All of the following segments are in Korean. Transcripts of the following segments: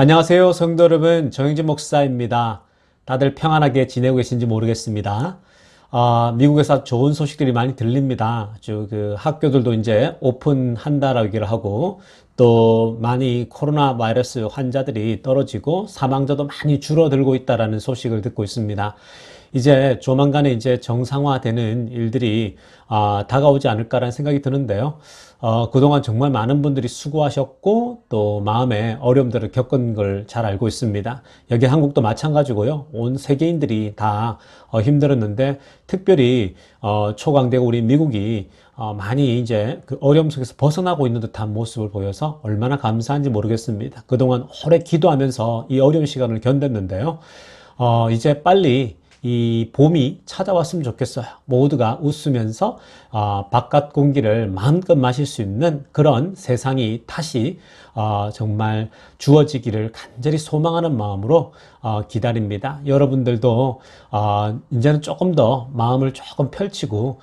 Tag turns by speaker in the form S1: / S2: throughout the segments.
S1: 안녕하세요, 성도 여러분. 정영진 목사입니다. 다들 평안하게 지내고 계신지 모르겠습니다. 미국에서 좋은 소식들이 많이 들립니다. 학교들도 이제 오픈한다라고 얘기를 하고, 또 많이 코로나 바이러스 환자들이 떨어지고 사망자도 많이 줄어들고 있다라는 소식을 듣고 있습니다. 이제 조만간에 이제 정상화되는 일들이 다가오지 않을까라는 생각이 드는데요. 그동안 정말 많은 분들이 수고하셨고 또 마음의 어려움들을 겪은 걸 잘 알고 있습니다. 여기 한국도 마찬가지고요. 온 세계인들이 다 힘들었는데 특별히 초강대국 우리 미국이 많이 이제 그 어려움 속에서 벗어나고 있는 듯한 모습을 보여서 얼마나 감사한지 모르겠습니다. 그동안 오래 기도하면서 이 어려운 시간을 견뎠는데요. 이제 빨리 이 봄이 찾아왔으면 좋겠어요. 모두가 웃으면서 바깥 공기를 마음껏 마실 수 있는 그런 세상이 다시 정말 주어지기를 간절히 소망하는 마음으로 기다립니다. 여러분들도 이제는 조금 더 마음을 조금 펼치고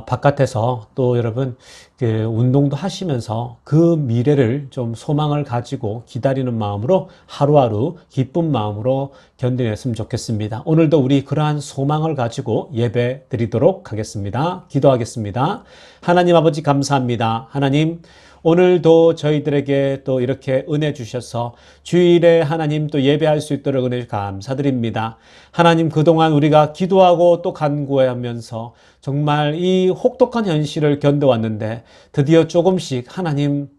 S1: 바깥에서 또 여러분 그 운동도 하시면서 그 미래를 좀 소망을 가지고 기다리는 마음으로 하루하루 기쁜 마음으로 견뎌냈으면 좋겠습니다. 오늘도 우리 그러한 소망을 가지고 예배 드리도록 하겠습니다. 기도하겠습니다. 하나님 아버지 감사합니다. 하나님 오늘도 저희들에게 또 이렇게 은혜 주셔서 주일에 하나님 또 예배할 수 있도록 은혜 감사드립니다. 하나님 그동안 우리가 기도하고 또 간구하면서 정말 이 혹독한 현실을 견뎌왔는데 드디어 조금씩 하나님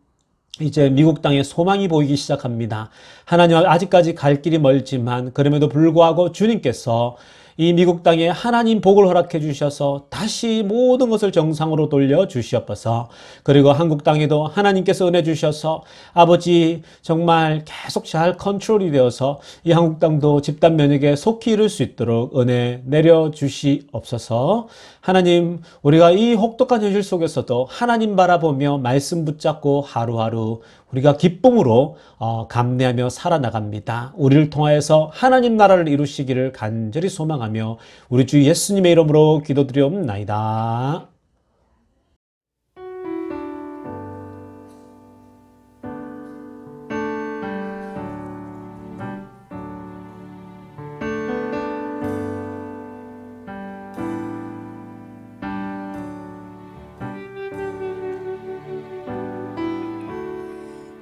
S1: 이제 미국 땅에 소망이 보이기 시작합니다. 하나님 아직까지 갈 길이 멀지만 그럼에도 불구하고 주님께서 이 미국 땅에 하나님 복을 허락해 주셔서 다시 모든 것을 정상으로 돌려 주시옵소서. 그리고 한국 땅에도 하나님께서 은혜 주셔서 아버지 정말 계속 잘 컨트롤이 되어서 이 한국 땅도 집단 면역에 속히 이룰 수 있도록 은혜 내려 주시옵소서. 하나님 우리가 이 혹독한 현실 속에서도 하나님 바라보며 말씀 붙잡고 하루하루 우리가 기쁨으로 감내하며 살아나갑니다. 우리를 통하여서 하나님 나라를 이루시기를 간절히 소망하며 우리 주 예수님의 이름으로 기도드리옵나이다.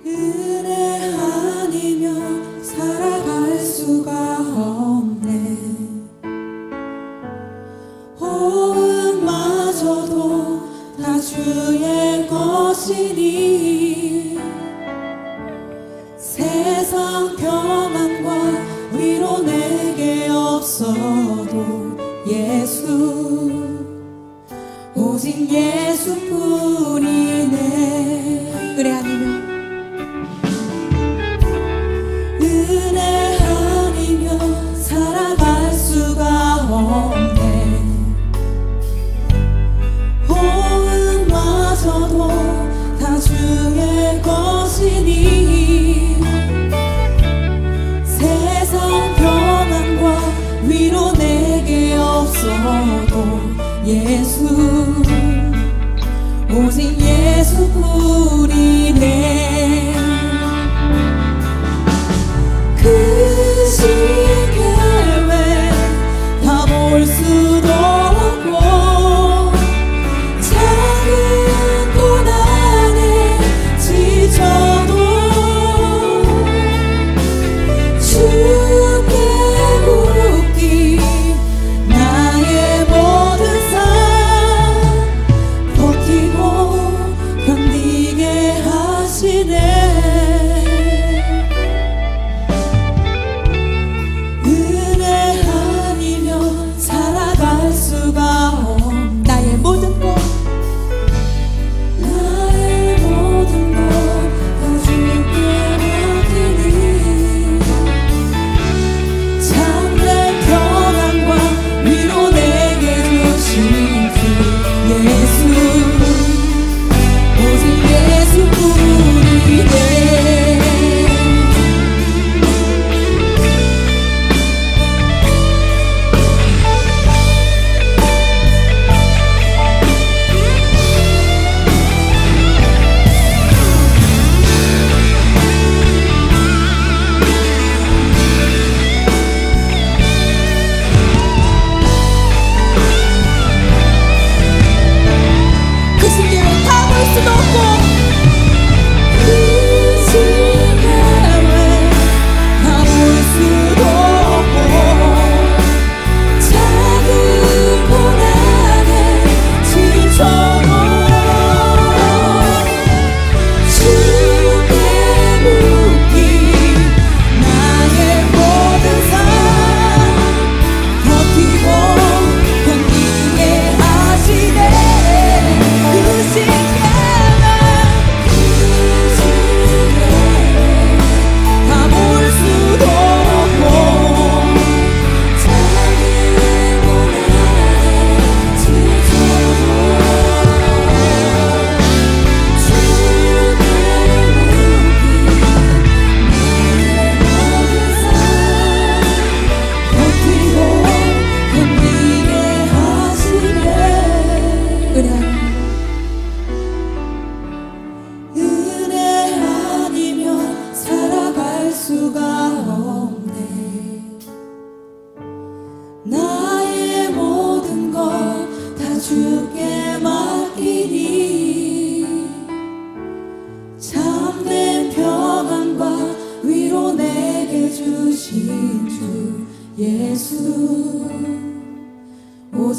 S2: 은혜 아니면 살아갈 수가 없네. 호흡마저도 다 주의 것이니 세상 평안과 위로 내게 없어도 예수 오직 예수뿐이네. 은혜 아니면 은혜 아니면 살아갈 수가 없네. 호흡마저도 다 주의 것이니 세상 평안과 위로 내게 없어도 예수 오직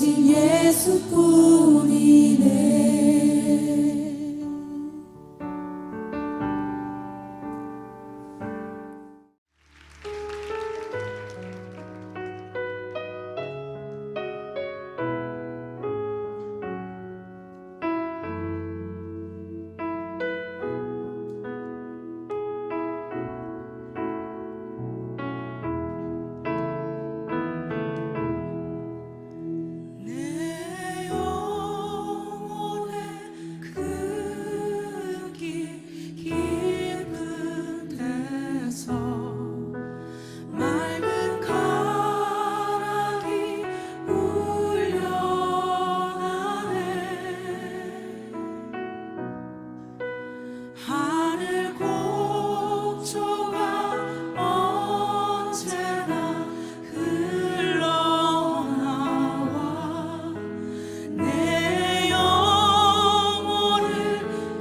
S2: 오직 예수뿐이네. 내 영혼의 그 깊은 데서 맑은 가락이 울려나네. 하늘 곡조가 언제나 흘러나와 내 영혼을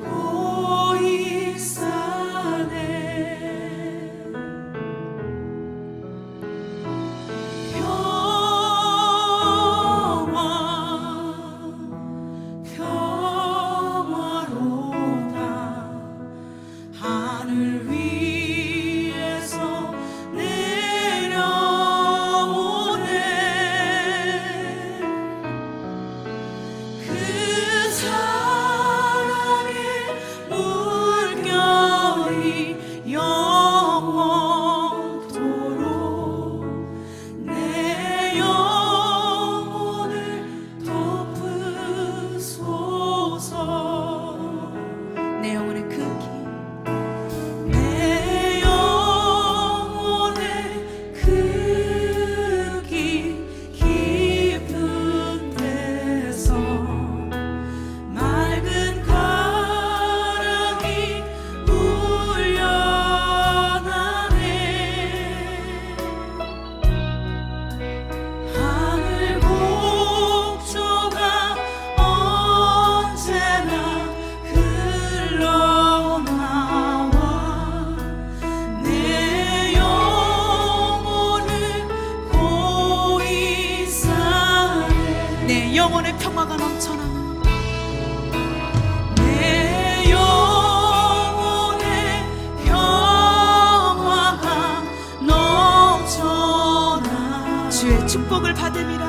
S2: 고이 싸네. 평화로다. 하늘 위에서 내려오네. 그 사랑의 물결이 영원토록 내 영혼을 덮으소서. 내 영혼의 그 내 영혼의 그 깊은 데서 맑은 가락이 울려나네. 하늘 곡조가 언제나 흘러나와 내 영혼을 고이 싸네. 내 영혼의 평화가 넘쳐나는 내 영혼의 평화가 넘쳐나. 주의 축복을 받음이라.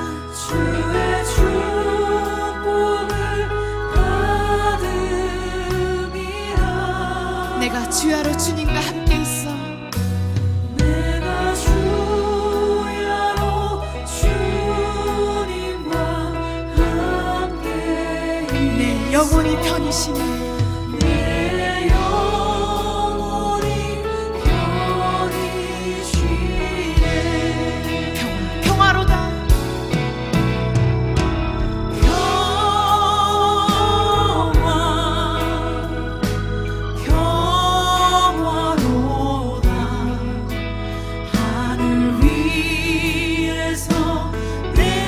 S2: 주의 축복을 받음이라. 내가 주야로 주님과 함께 있어. 내가 주야로 주님과 함께 내 영혼이 편히 쉬네. 내 영혼이 편히 쉬네. 평화로다. 평화로다. 하늘 위에서 내려오네.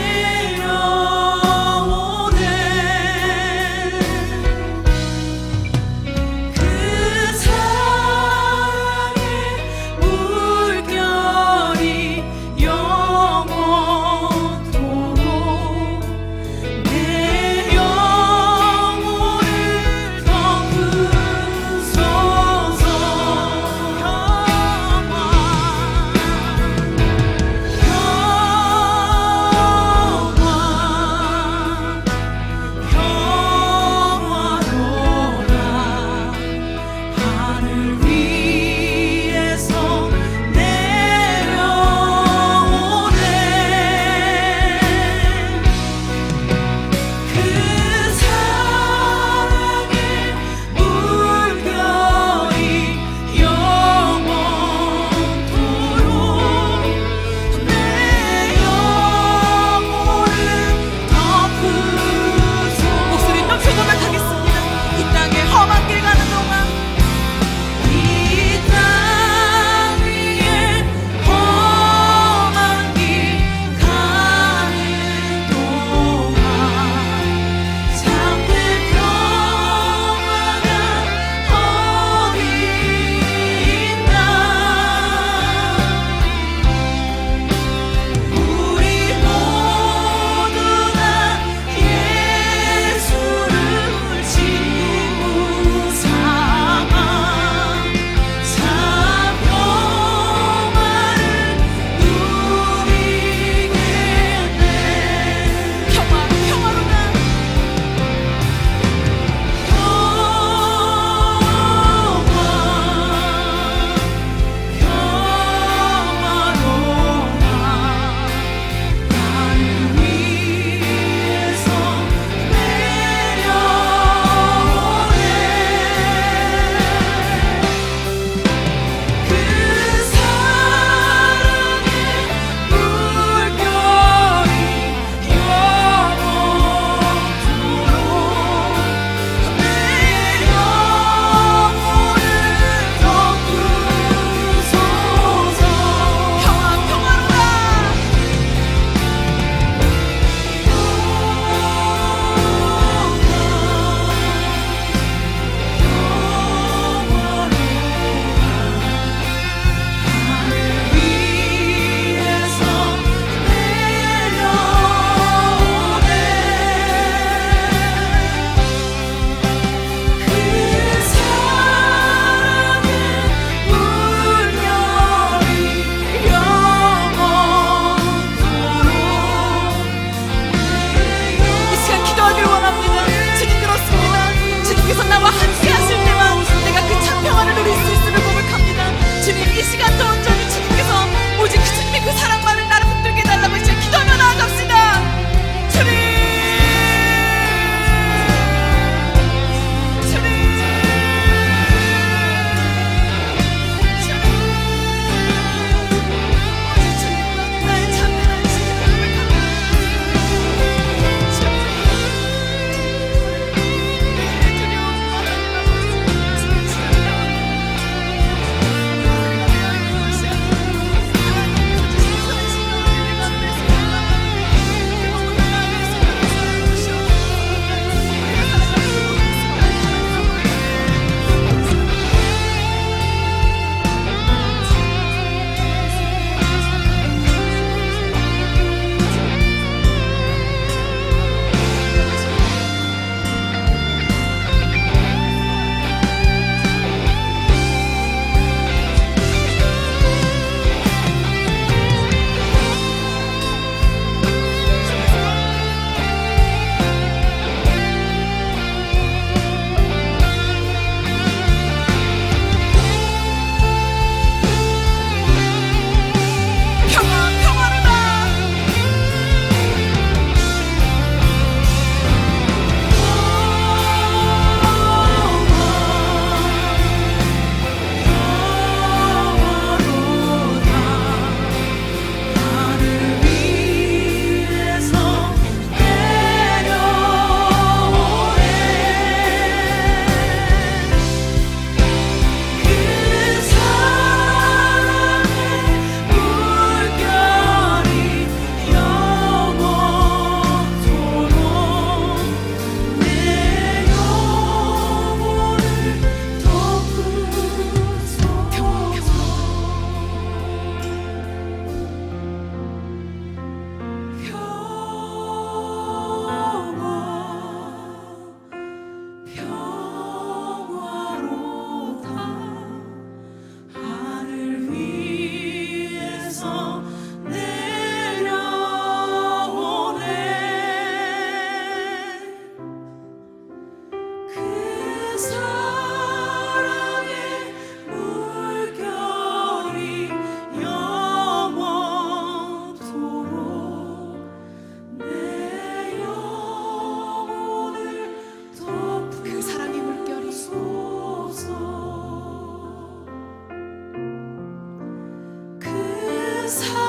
S2: 사랑의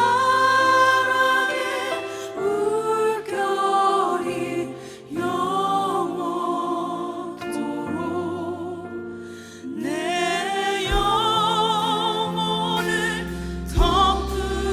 S2: 물결이 영원토록 내 영혼을 덮으소서.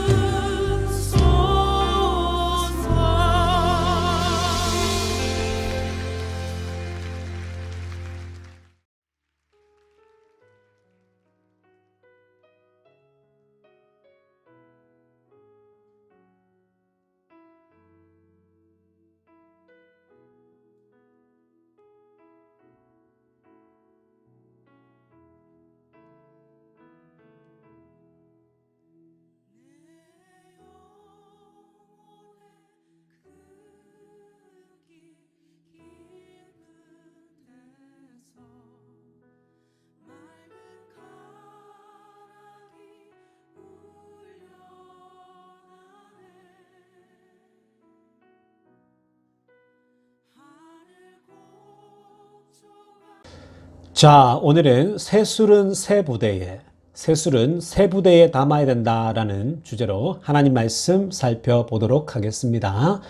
S1: 자, 오늘은 새술은 새 부대에 담아야 된다라는 주제로 하나님 말씀 살펴보도록 하겠습니다.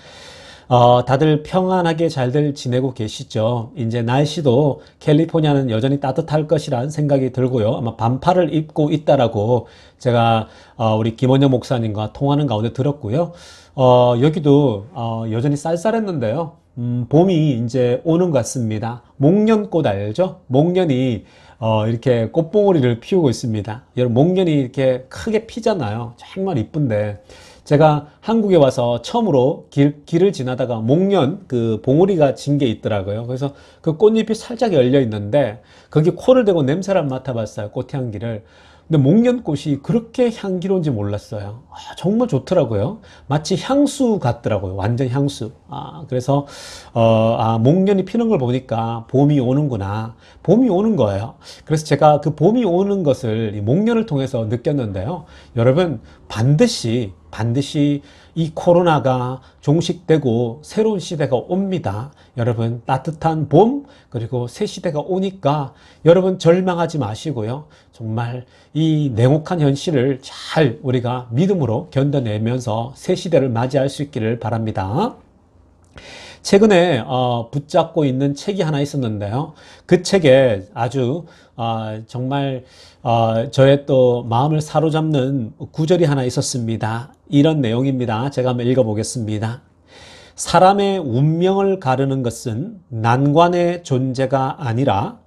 S1: 다들 평안하게 잘들 지내고 계시죠? 이제 날씨도 캘리포니아는 여전히 따뜻할 것이란 생각이 들고요. 아마 반팔을 입고 있다라고 제가 우리 김원영 목사님과 통하는 가운데 들었고요. 여기도 여전히 쌀쌀했는데요. 봄이 이제 오는 것 같습니다. 목련꽃 알죠? 목련이 이렇게 꽃봉오리를 피우고 있습니다. 여러분, 목련이 이렇게 크게 피잖아요. 정말 이쁜데 제가 한국에 와서 처음으로 길을 지나다가 목련 그 봉오리가 진 게 있더라고요. 그래서 그 꽃잎이 살짝 열려 있는데 거기 코를 대고 냄새를 맡아봤어요. 꽃향기를. 근데 목련꽃이 그렇게 향기로운지 몰랐어요. 정말 좋더라고요. 마치 향수 같더라고요. 완전 향수. 그래서 목련이 피는 걸 보니까 봄이 오는구나. 봄이 오는 거예요. 그래서 제가 그 봄이 오는 것을 이 목련을 통해서 느꼈는데요. 여러분, 반드시 이 코로나가 종식되고 새로운 시대가 옵니다. 여러분, 따뜻한 봄 그리고 새 시대가 오니까 여러분 절망하지 마시고요. 정말 이 냉혹한 현실을 잘 우리가 믿음으로 견뎌내면서 새 시대를 맞이할 수 있기를 바랍니다. 최근에 붙잡고 있는 책이 하나 있었는데요. 그 책에 아주 정말 저의 또 마음을 사로잡는 구절이 하나 있었습니다. 이런 내용입니다. 제가 한번 읽어보겠습니다. 사람의 운명을 가르는 것은 난관의 존재가 아니라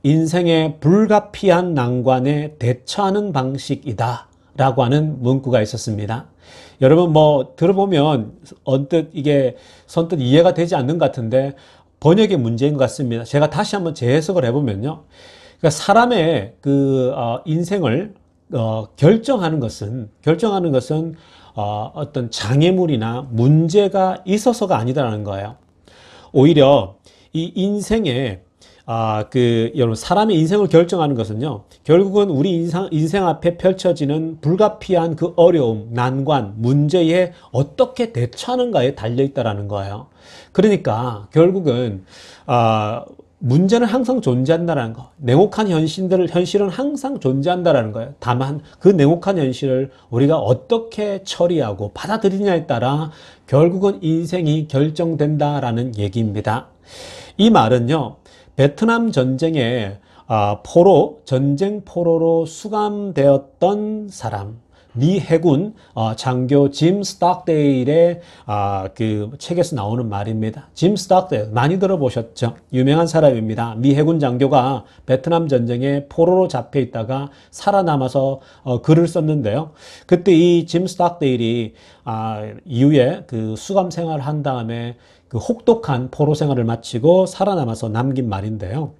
S1: 인생의 불가피한 난관에 대처하는 방식이다 라고 하는 문구가 있었습니다. 여러분, 뭐 들어보면 언뜻 이게 선뜻 이해가 되지 않는 것 같은데 번역의 문제인 것 같습니다. 제가 다시 한번 재해석을 해보면요. 그러니까 사람의 그 인생을 결정하는 것은 어떤 장애물이나 문제가 있어서가 아니다라는 거예요. 오히려 이 인생에 여러분, 사람의 인생을 결정하는 것은요, 결국은 우리 인생 앞에 펼쳐지는 불가피한 그 어려움, 난관, 문제에 어떻게 대처하는가에 달려있다라는 거예요. 그러니까, 결국은, 문제는 항상 존재한다는 거. 냉혹한 현실은 항상 존재한다는 거예요. 다만, 그 냉혹한 현실을 우리가 어떻게 처리하고 받아들이냐에 따라 결국은 인생이 결정된다라는 얘기입니다. 이 말은요, 베트남 전쟁에 전쟁 포로로 수감되었던 사람, 미 해군 장교 짐 스톡데일의 그 책에서 나오는 말입니다. 짐 스톡데일 많이 들어보셨죠? 유명한 사람입니다. 미 해군 장교가 베트남 전쟁에 포로로 잡혀 있다가 살아남아서 글을 썼는데요. 그때 이 짐 스톡데일이 이후에 그 수감 생활을 한 다음에 그 혹독한 포로 생활을 마치고 살아남아서 남긴 말인데요.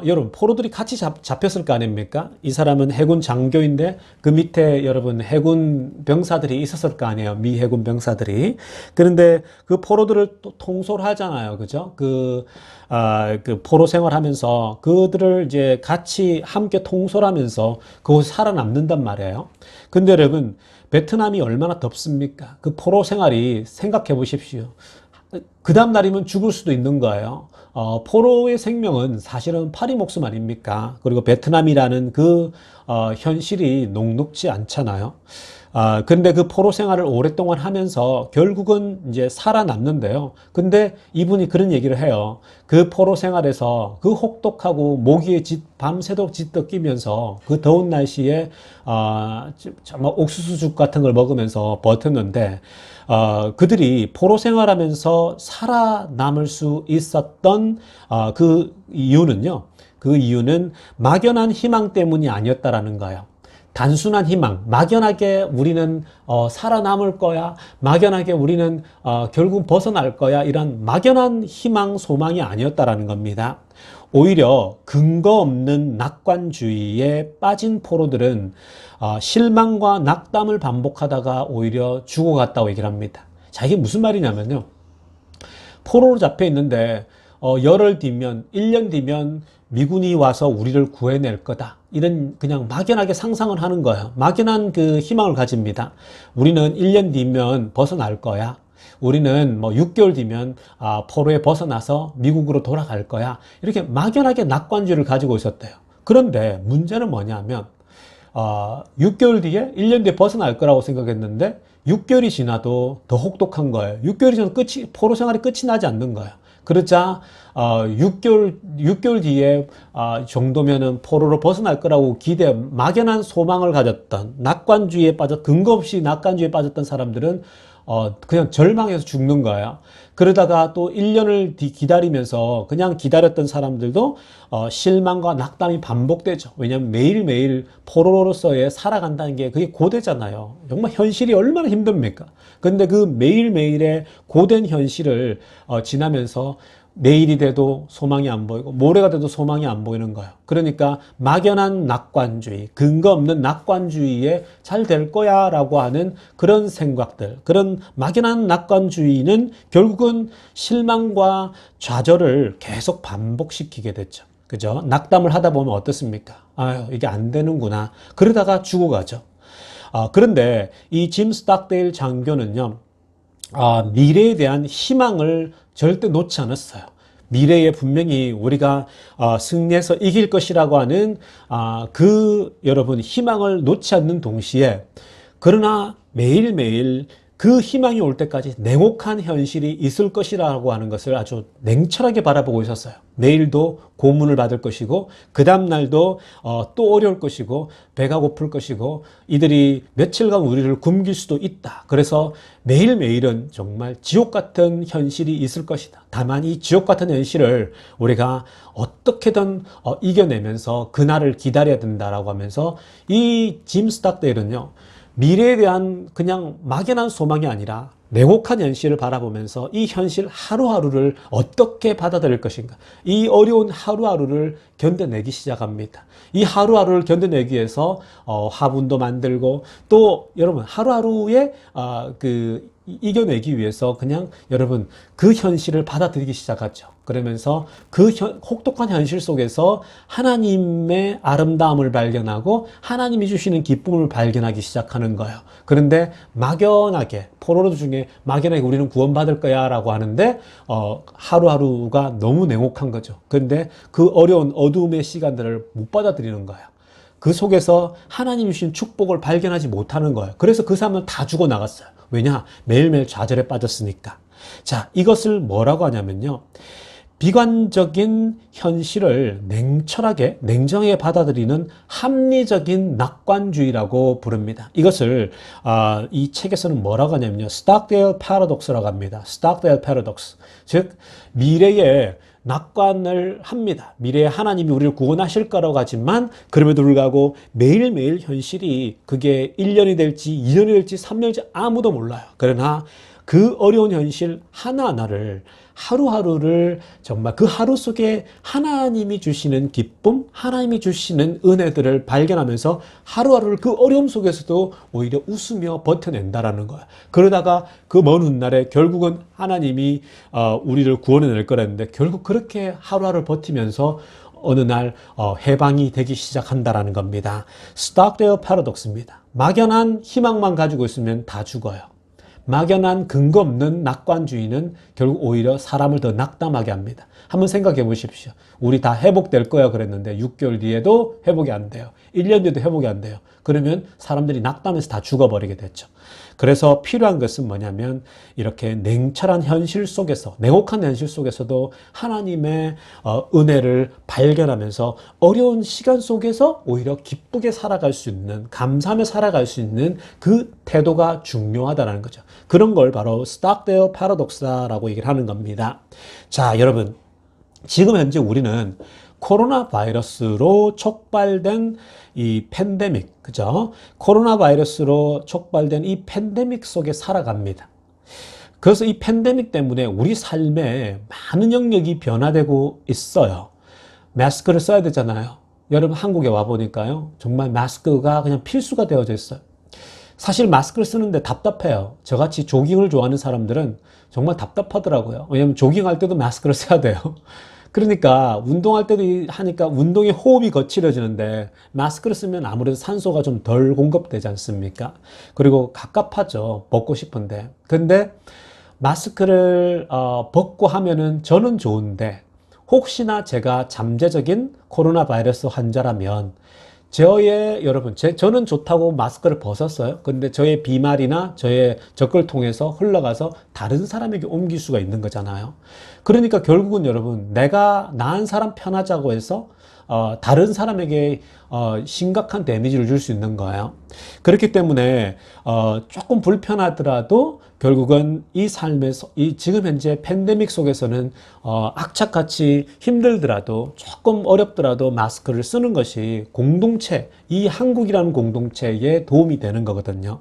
S1: 여러분, 포로들이 같이 잡혔을 거 아닙니까? 이 사람은 해군 장교인데 그 밑에 여러분 해군 병사들이 있었을 거 아니에요. 미 해군 병사들이. 그런데 그 포로들을 또 통솔 하잖아요. 그죠? 그 포로 생활하면서 그들을 이제 같이 함께 통솔하면서 그곳에 살아남는단 말이에요. 근데 여러분, 베트남이 얼마나 덥습니까? 그 포로 생활이 생각해 보십시오. 그 다음 날이면 죽을 수도 있는 거예요. 포로의 생명은 사실은 파리 목숨 아닙니까? 그리고 베트남이라는 그 현실이 녹록지 않잖아요. 근데 그 포로 생활을 오랫동안 하면서 결국은 이제 살아남는데요. 근데 이분이 그런 얘기를 해요. 그 포로 생활에서 그 혹독하고 모기에 밤새도록 짖떠 끼면서 그 더운 날씨에 정말 옥수수죽 같은 걸 먹으면서 버텼는데 그들이 포로 생활하면서 살아남을 수 있었던 그 이유는요. 그 이유는 막연한 희망 때문이 아니었다라는 거예요. 단순한 희망, 막연하게 우리는 살아남을 거야, 막연하게 우리는 결국 벗어날 거야, 이런 막연한 희망, 소망이 아니었다라는 겁니다. 오히려 근거 없는 낙관주의에 빠진 포로들은 실망과 낙담을 반복하다가 오히려 죽어갔다고 얘기를 합니다. 자, 이게 무슨 말이냐면요. 포로로 잡혀 있는데 열흘 뒤면, 1년 뒤면 미군이 와서 우리를 구해낼 거다. 이런 그냥 막연하게 상상을 하는 거예요. 막연한 그 희망을 가집니다. 우리는 1년 뒤면 벗어날 거야. 우리는 뭐 6개월 뒤면 포로에 벗어나서 미국으로 돌아갈 거야. 이렇게 막연하게 낙관주의를 가지고 있었대요. 그런데 문제는 뭐냐면 6개월 뒤에 1년 뒤에 벗어날 거라고 생각했는데 6개월이 지나도 더 혹독한 거예요. 6개월이 지나도 포로 생활이 끝이 나지 않는 거예요. 그러자 6개월 뒤에 정도면은 포로로 벗어날 거라고 막연한 소망을 가졌던 근거 없이 낙관주의에 빠졌던 사람들은 그냥 절망해서 죽는 거예요. 그러다가 또 1년을 기다리면서 그냥 기다렸던 사람들도 실망과 낙담이 반복되죠. 왜냐하면 매일매일 포로로서의 살아간다는 게 그게 고되잖아요. 정말 현실이 얼마나 힘듭니까? 근데 그 매일매일의 고된 현실을 지나면서 내일이 돼도 소망이 안 보이고 모레가 돼도 소망이 안 보이는 거예요. 그러니까 막연한 낙관주의, 근거 없는 낙관주의에 잘 될 거야 라고 하는 그런 생각들, 그런 막연한 낙관주의는 결국은 실망과 좌절을 계속 반복시키게 됐죠. 그죠? 낙담을 하다 보면 어떻습니까? 아유, 이게 안 되는구나. 그러다가 죽어가죠. 그런데 이 짐 스탁데일 장교는요, 미래에 대한 희망을 절대 놓지 않았어요. 미래에 분명히 우리가 승리해서 이길 것이라고 하는 여러분 희망을 놓지 않는 동시에, 그러나 매일매일 그 희망이 올 때까지 냉혹한 현실이 있을 것이라고 하는 것을 아주 냉철하게 바라보고 있었어요. 내일도 고문을 받을 것이고 그 다음 날도 또 어려울 것이고 배가 고플 것이고 이들이 며칠간 우리를 굶길 수도 있다. 그래서 매일매일은 정말 지옥 같은 현실이 있을 것이다. 다만 이 지옥 같은 현실을 우리가 어떻게든 이겨내면서 그날을 기다려야 된다라고 하면서 이 짐 스탁데일은요, 미래에 대한 그냥 막연한 소망이 아니라 냉혹한 현실을 바라보면서 이 현실 하루하루를 어떻게 받아들일 것인가, 이 어려운 하루하루를 견뎌내기 시작합니다. 이 하루하루를 견뎌내기 위해서 화분도 만들고, 또 여러분 하루하루에 이겨내기 위해서 그냥 여러분 그 현실을 받아들이기 시작하죠. 그러면서 그 혹독한 현실 속에서 하나님의 아름다움을 발견하고 하나님이 주시는 기쁨을 발견하기 시작하는 거예요. 그런데 막연하게, 포로로 중에 막연하게 우리는 구원받을 거야 라고 하는데 하루하루가 너무 냉혹한 거죠. 그런데 그 어려운 어두움의 시간들을 못 받아들이는 거예요. 그 속에서 하나님이 주신 축복을 발견하지 못하는 거예요. 그래서 그 사람은 다 죽어나갔어요. 왜냐? 매일매일 좌절에 빠졌으니까. 자, 이것을 뭐라고 하냐면요, 비관적인 현실을 냉정하게 받아들이는 합리적인 낙관주의라고 부릅니다. 이것을 이 책에서는 뭐라고 하냐면요, 스톡데일 패러독스라고 합니다. 스톡데일 패러독스. 즉 미래에 낙관을 합니다. 미래에 하나님이 우리를 구원하실 거라고 하지만 그럼에도 불구하고 매일매일 현실이 그게 1년이 될지 2년이 될지 3년일지 아무도 몰라요. 그러나 그 어려운 현실 하나하나를, 하루하루를 정말 그 하루 속에 하나님이 주시는 기쁨, 하나님이 주시는 은혜들을 발견하면서 하루하루를 그 어려움 속에서도 오히려 웃으며 버텨낸다라는 거야. 그러다가 그 먼 훗날에 결국은 하나님이 우리를 구원해낼 거라는데, 결국 그렇게 하루하루 버티면서 어느 날 해방이 되기 시작한다라는 겁니다. 스톡데일 패러독스입니다. 막연한 희망만 가지고 있으면 다 죽어요. 막연한 근거 없는 낙관주의는 결국 오히려 사람을 더 낙담하게 합니다. 한번 생각해 보십시오. 우리 다 회복될 거야 그랬는데 6개월 뒤에도 회복이 안 돼요. 1년 뒤에도 회복이 안 돼요. 그러면 사람들이 낙담해서 다 죽어버리게 됐죠. 그래서 필요한 것은 뭐냐면 이렇게 냉철한 현실 속에서, 냉혹한 현실 속에서도 하나님의 은혜를 발견하면서 어려운 시간 속에서 오히려 기쁘게 살아갈 수 있는, 감사하며 살아갈 수 있는 그 태도가 중요하다는 거죠. 그런 걸 바로 스톡데일 파라독스라고 얘기를 하는 겁니다. 자, 여러분, 지금 현재 우리는 코로나 바이러스로 촉발된 이 팬데믹, 그죠? 코로나 바이러스로 촉발된 이 팬데믹 속에 살아갑니다. 그래서 이 팬데믹 때문에 우리 삶에 많은 영역이 변화되고 있어요. 마스크를 써야 되잖아요. 여러분 한국에 와보니까요. 정말 마스크가 그냥 필수가 되어져 있어요. 사실 마스크를 쓰는데 답답해요. 저같이 조깅을 좋아하는 사람들은 정말 답답하더라고요. 왜냐면 조깅할 때도 마스크를 써야 돼요. 그러니까 운동할 때도 하니까 운동의 호흡이 거칠어지는데 마스크를 쓰면 아무래도 산소가 좀 덜 공급되지 않습니까? 그리고 갑갑하죠. 벗고 싶은데. 근데 마스크를 벗고 하면은 저는 좋은데 혹시나 제가 잠재적인 코로나 바이러스 환자라면 저는 좋다고 마스크를 벗었어요. 근데 저의 비말이나 저의 젖을 통해서 흘러가서 다른 사람에게 옮길 수가 있는 거잖아요. 그러니까 결국은 여러분, 내가 나은 사람 편하자고 해서 다른 사람에게 심각한 데미지를 줄 수 있는 거예요. 그렇기 때문에 조금 불편하더라도 결국은 이 삶에서, 지금 현재 팬데믹 속에서는 악착같이 힘들더라도 조금 어렵더라도 마스크를 쓰는 것이 공동체, 이 한국이라는 공동체에 도움이 되는 거거든요.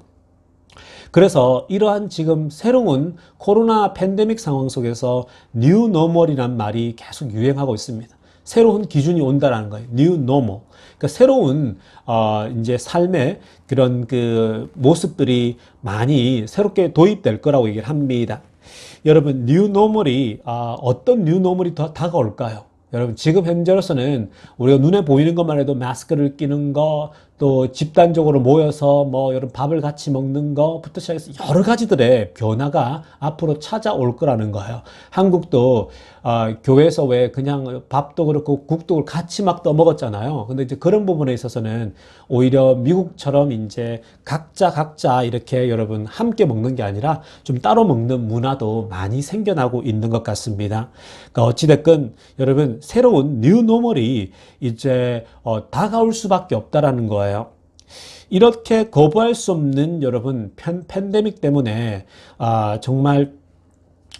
S1: 그래서 이러한 지금 새로운 코로나 팬데믹 상황 속에서 뉴 노멀이란 말이 계속 유행하고 있습니다. 새로운 기준이 온다라는 거예요. New Normal. 그러니까 새로운 이제 삶의 그런 그 모습들이 많이 새롭게 도입될 거라고 얘기를 합니다. 여러분, New Normal이 어떤 New Normal이 더 다가올까요? 여러분, 지금 현재로서는 우리가 눈에 보이는 것만 해도 마스크를 끼는 거, 또 집단적으로 모여서 뭐 여러분 밥을 같이 먹는 거부터 시작해서 여러 가지들의 변화가 앞으로 찾아올 거라는 거예요. 한국도 교회에서 왜 그냥 밥도 그렇고 국도 같이 막 떠먹었잖아요. 근데 이제 그런 부분에 있어서는 오히려 미국처럼 이제 각자 이렇게 여러분 함께 먹는 게 아니라 좀 따로 먹는 문화도 많이 생겨나고 있는 것 같습니다. 그러니까 어찌됐건 여러분 새로운 뉴 노멀이 이제 다가올 수밖에 없다라는 거예요. 이렇게 거부할 수 없는 여러분 팬데믹 때문에 정말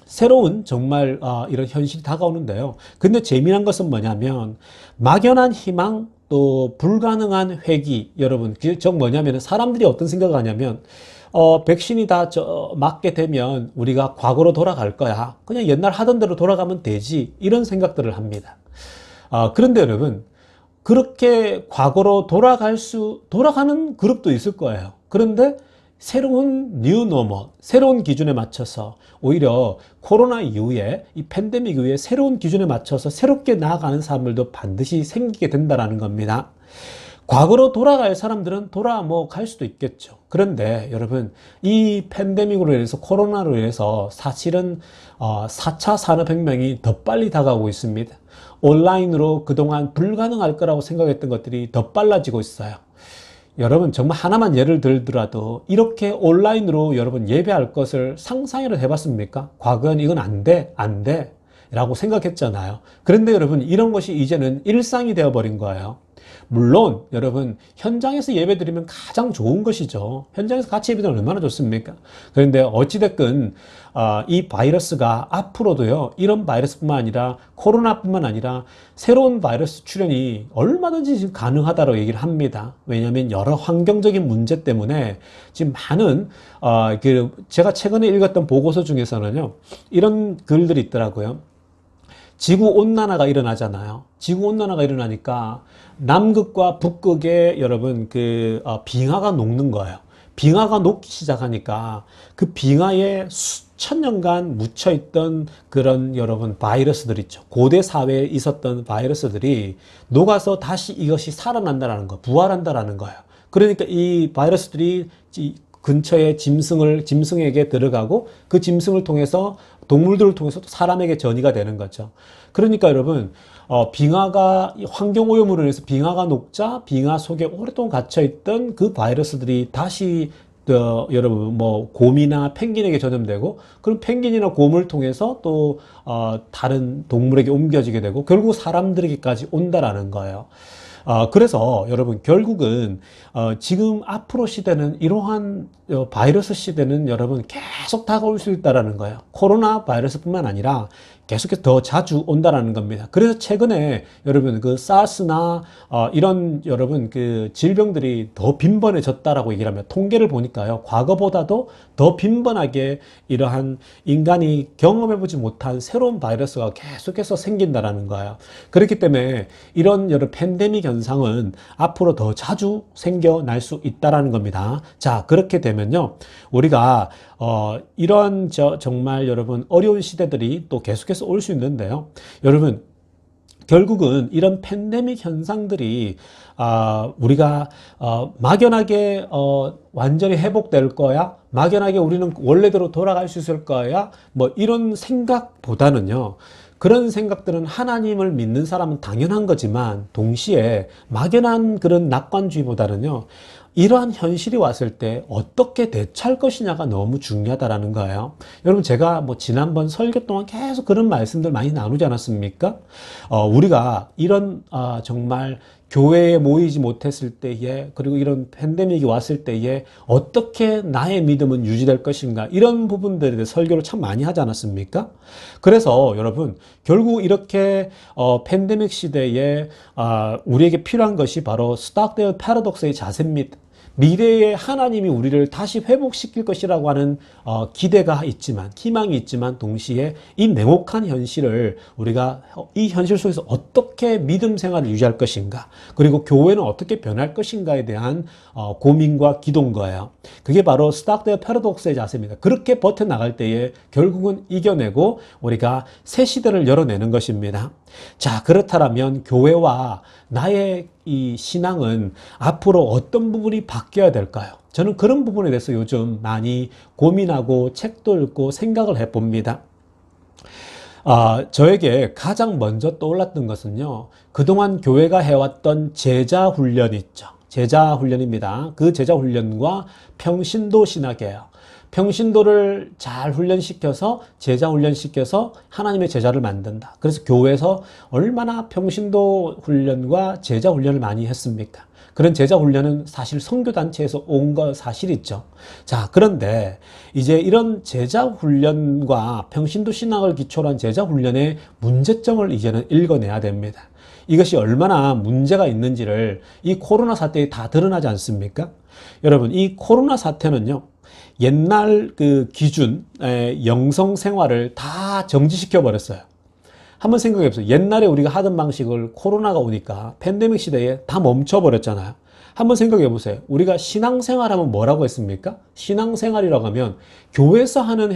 S1: 새로운 정말 이런 현실이 다가오는데요. 근데 재미난 것은 뭐냐면 막연한 희망 또 불가능한 회귀 여러분 즉 뭐냐면 사람들이 어떤 생각을 하냐면 백신이 다 맞게 되면 우리가 과거로 돌아갈 거야. 그냥 옛날 하던 대로 돌아가면 되지. 이런 생각들을 합니다. 그런데 여러분 그렇게 과거로 돌아가는 그룹도 있을 거예요. 그런데 새로운 뉴 노멀, 새로운 기준에 맞춰서 오히려 코로나 이후에 이 팬데믹 이후에 새로운 기준에 맞춰서 새롭게 나아가는 사람들도 반드시 생기게 된다는 겁니다. 과거로 돌아갈 사람들은 갈 수도 있겠죠. 그런데 여러분 이 팬데믹으로 인해서 코로나로 인해서 사실은 4차 산업혁명이 더 빨리 다가오고 있습니다. 온라인으로 그동안 불가능할 거라고 생각했던 것들이 더 빨라지고 있어요. 여러분 정말 하나만 예를 들더라도 이렇게 온라인으로 여러분 예배할 것을 상상이라도 해봤습니까? 과거엔 이건 안 돼 라고 생각했잖아요. 그런데 여러분 이런 것이 이제는 일상이 되어버린 거예요. 물론 여러분 현장에서 예배드리면 가장 좋은 것이죠. 현장에서 같이 예배드리면 얼마나 좋습니까? 그런데 어찌됐건 이 바이러스가 앞으로도요 이런 바이러스뿐만 아니라 코로나뿐만 아니라 새로운 바이러스 출현이 얼마든지 지금 가능하다고 얘기를 합니다. 왜냐하면 여러 환경적인 문제 때문에 지금 많은 제가 최근에 읽었던 보고서 중에서는요 이런 글들이 있더라고요. 지구온난화가 일어나잖아요. 지구온난화가 일어나니까 남극과 북극에 여러분 빙하가 녹는 거예요. 빙하가 녹기 시작하니까 그 빙하에 수천 년간 묻혀있던 그런 여러분 바이러스들 있죠. 고대 사회에 있었던 바이러스들이 녹아서 다시 이것이 살아난다라는 거, 부활한다라는 거예요. 그러니까 이 바이러스들이 근처에 짐승에게 들어가고 그 짐승을 통해서 동물들을 통해서 또 사람에게 전이가 되는 거죠. 그러니까 여러분, 빙하가 환경오염으로 인해서 빙하가 녹자 빙하 속에 오랫동안 갇혀있던 그 바이러스들이 다시 여러분 뭐 곰이나 펭귄에게 전염되고 그럼 펭귄이나 곰을 통해서 또 다른 동물에게 옮겨지게 되고 결국 사람들에게까지 온다라는 거예요. 그래서 여러분 결국은 지금 앞으로 시대는 이러한 바이러스 시대는 여러분 계속 다가올 수 있다라는 거예요. 코로나 바이러스뿐만 아니라 계속해서 더 자주 온다라는 겁니다. 그래서 최근에 여러분 그 사스나 이런 여러분 그 질병들이 더 빈번해졌다라고 얘기를 하면 통계를 보니까요. 과거보다도 더 빈번하게 이러한 인간이 경험해보지 못한 새로운 바이러스가 계속해서 생긴다라는 거예요. 그렇기 때문에 이런 여러 팬데믹 현상은 앞으로 더 자주 생겨날 수 있다라는 겁니다. 자, 그렇게 되면요. 우리가 이런 정말 여러분 어려운 시대들이 또 계속해서 올 수 있는데요. 여러분 결국은 이런 팬데믹 현상들이 우리가 막연하게 완전히 회복될 거야, 막연하게 우리는 원래대로 돌아갈 수 있을 거야, 뭐 이런 생각보다는요. 그런 생각들은 하나님을 믿는 사람은 당연한 거지만 동시에 막연한 그런 낙관주의보다는요. 이러한 현실이 왔을 때 어떻게 대처할 것이냐가 너무 중요하다라는 거예요. 여러분 제가 뭐 지난번 설교 동안 계속 그런 말씀들 많이 나누지 않았습니까? 우리가 이런 정말 교회에 모이지 못했을 때에 그리고 이런 팬데믹이 왔을 때에 어떻게 나의 믿음은 유지될 것인가 이런 부분들에 대해 설교를 참 많이 하지 않았습니까? 그래서 여러분 결국 이렇게 팬데믹 시대에 우리에게 필요한 것이 바로 스톡데일 패러독스의 자세입니다. 미래에 하나님이 우리를 다시 회복시킬 것이라고 하는 기대가 있지만 희망이 있지만 동시에 이 냉혹한 현실을 우리가 이 현실 속에서 어떻게 믿음 생활을 유지할 것인가 그리고 교회는 어떻게 변할 것인가에 대한 고민과 기도인 거예요. 그게 바로 스톡데일 패러독스의 자세입니다. 그렇게 버텨나갈 때에 결국은 이겨내고 우리가 새 시대를 열어내는 것입니다. 자, 그렇다면 교회와 나의 이 신앙은 앞으로 어떤 부분이 바뀌어야 될까요? 저는 그런 부분에 대해서 요즘 많이 고민하고 책도 읽고 생각을 해봅니다. 저에게 가장 먼저 떠올랐던 것은요, 그동안 교회가 해왔던 제자 훈련 있죠. 제자 훈련입니다. 그 제자 훈련과 평신도 신학이에요. 평신도를 잘 훈련시켜서 제자 훈련시켜서 하나님의 제자를 만든다. 그래서 교회에서 얼마나 평신도 훈련과 제자 훈련을 많이 했습니까? 그런 제자 훈련은 사실 선교단체에서 온 거 사실이죠. 자, 그런데 이제 이런 제자 훈련과 평신도 신학을 기초로 한 제자 훈련의 문제점을 이제는 읽어내야 됩니다. 이것이 얼마나 문제가 있는지를 이 코로나 사태에 다 드러나지 않습니까? 여러분, 이 코로나 사태는요, 옛날 그 기준, 영성 생활을 다 정지시켜 버렸어요. 한번 생각해 보세요. 옛날에 우리가 하던 방식을 코로나가 오니까 팬데믹 시대에 다 멈춰 버렸잖아요. 한번 생각해 보세요. 우리가 신앙생활하면 뭐라고 했습니까? 신앙생활이라고 하면 교회에서 하는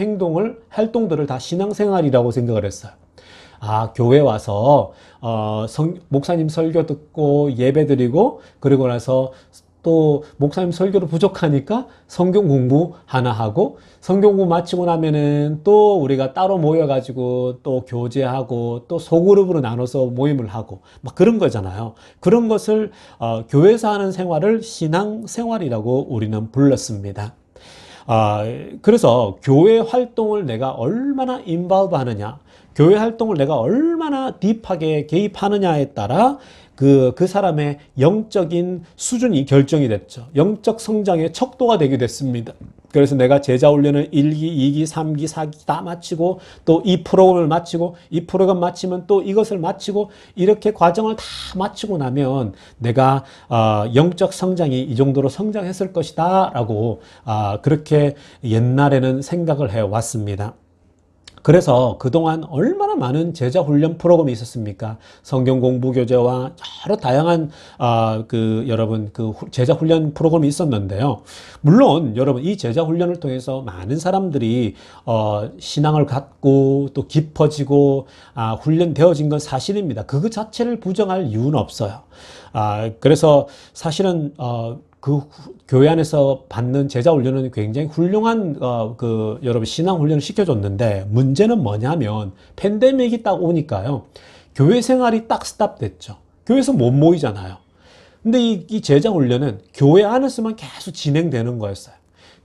S1: 활동들을 다 신앙생활이라고 생각을 했어요. 교회 와서 목사님 설교 듣고 예배 드리고 그리고 나서 또 목사님 설교로 부족하니까 성경 공부 하나 하고 성경 공부 마치고 나면은 또 우리가 따로 모여가지고 또 교제하고 또 소그룹으로 나눠서 모임을 하고 막 그런 거잖아요. 그런 것을 교회에서 하는 생활을 신앙생활이라고 우리는 불렀습니다. 그래서 교회 활동을 내가 얼마나 인볼브 하느냐, 교회 활동을 내가 얼마나 딥하게 개입하느냐에 따라 그 사람의 영적인 수준이 결정이 됐죠. 영적 성장의 척도가 되게 됐습니다. 그래서 내가 제자 훈련을 1기, 2기, 3기, 4기 다 마치고 또 이 프로그램을 마치고 이 프로그램 마치면 또 이것을 마치고 이렇게 과정을 다 마치고 나면 내가 영적 성장이 이 정도로 성장했을 것이다 라고 그렇게 옛날에는 생각을 해왔습니다. 그래서 그동안 얼마나 많은 제자 훈련 프로그램이 있었습니까? 성경 공부 교재와 여러 다양한 여러분 제자 훈련 프로그램이 있었는데요. 물론 여러분 이 제자 훈련을 통해서 많은 사람들이 신앙을 갖고 또 깊어지고 훈련되어진 건 사실입니다. 그 자체를 부정할 이유는 없어요. 그래서 사실은 교회 안에서 받는 제자 훈련은 굉장히 훌륭한 여러분 신앙 훈련을 시켜줬는데 문제는 뭐냐면 팬데믹이 딱 오니까요. 교회 생활이 딱 스탑됐죠. 교회에서 못 모이잖아요. 근데 이 제자 훈련은 교회 안에서만 계속 진행되는 거였어요.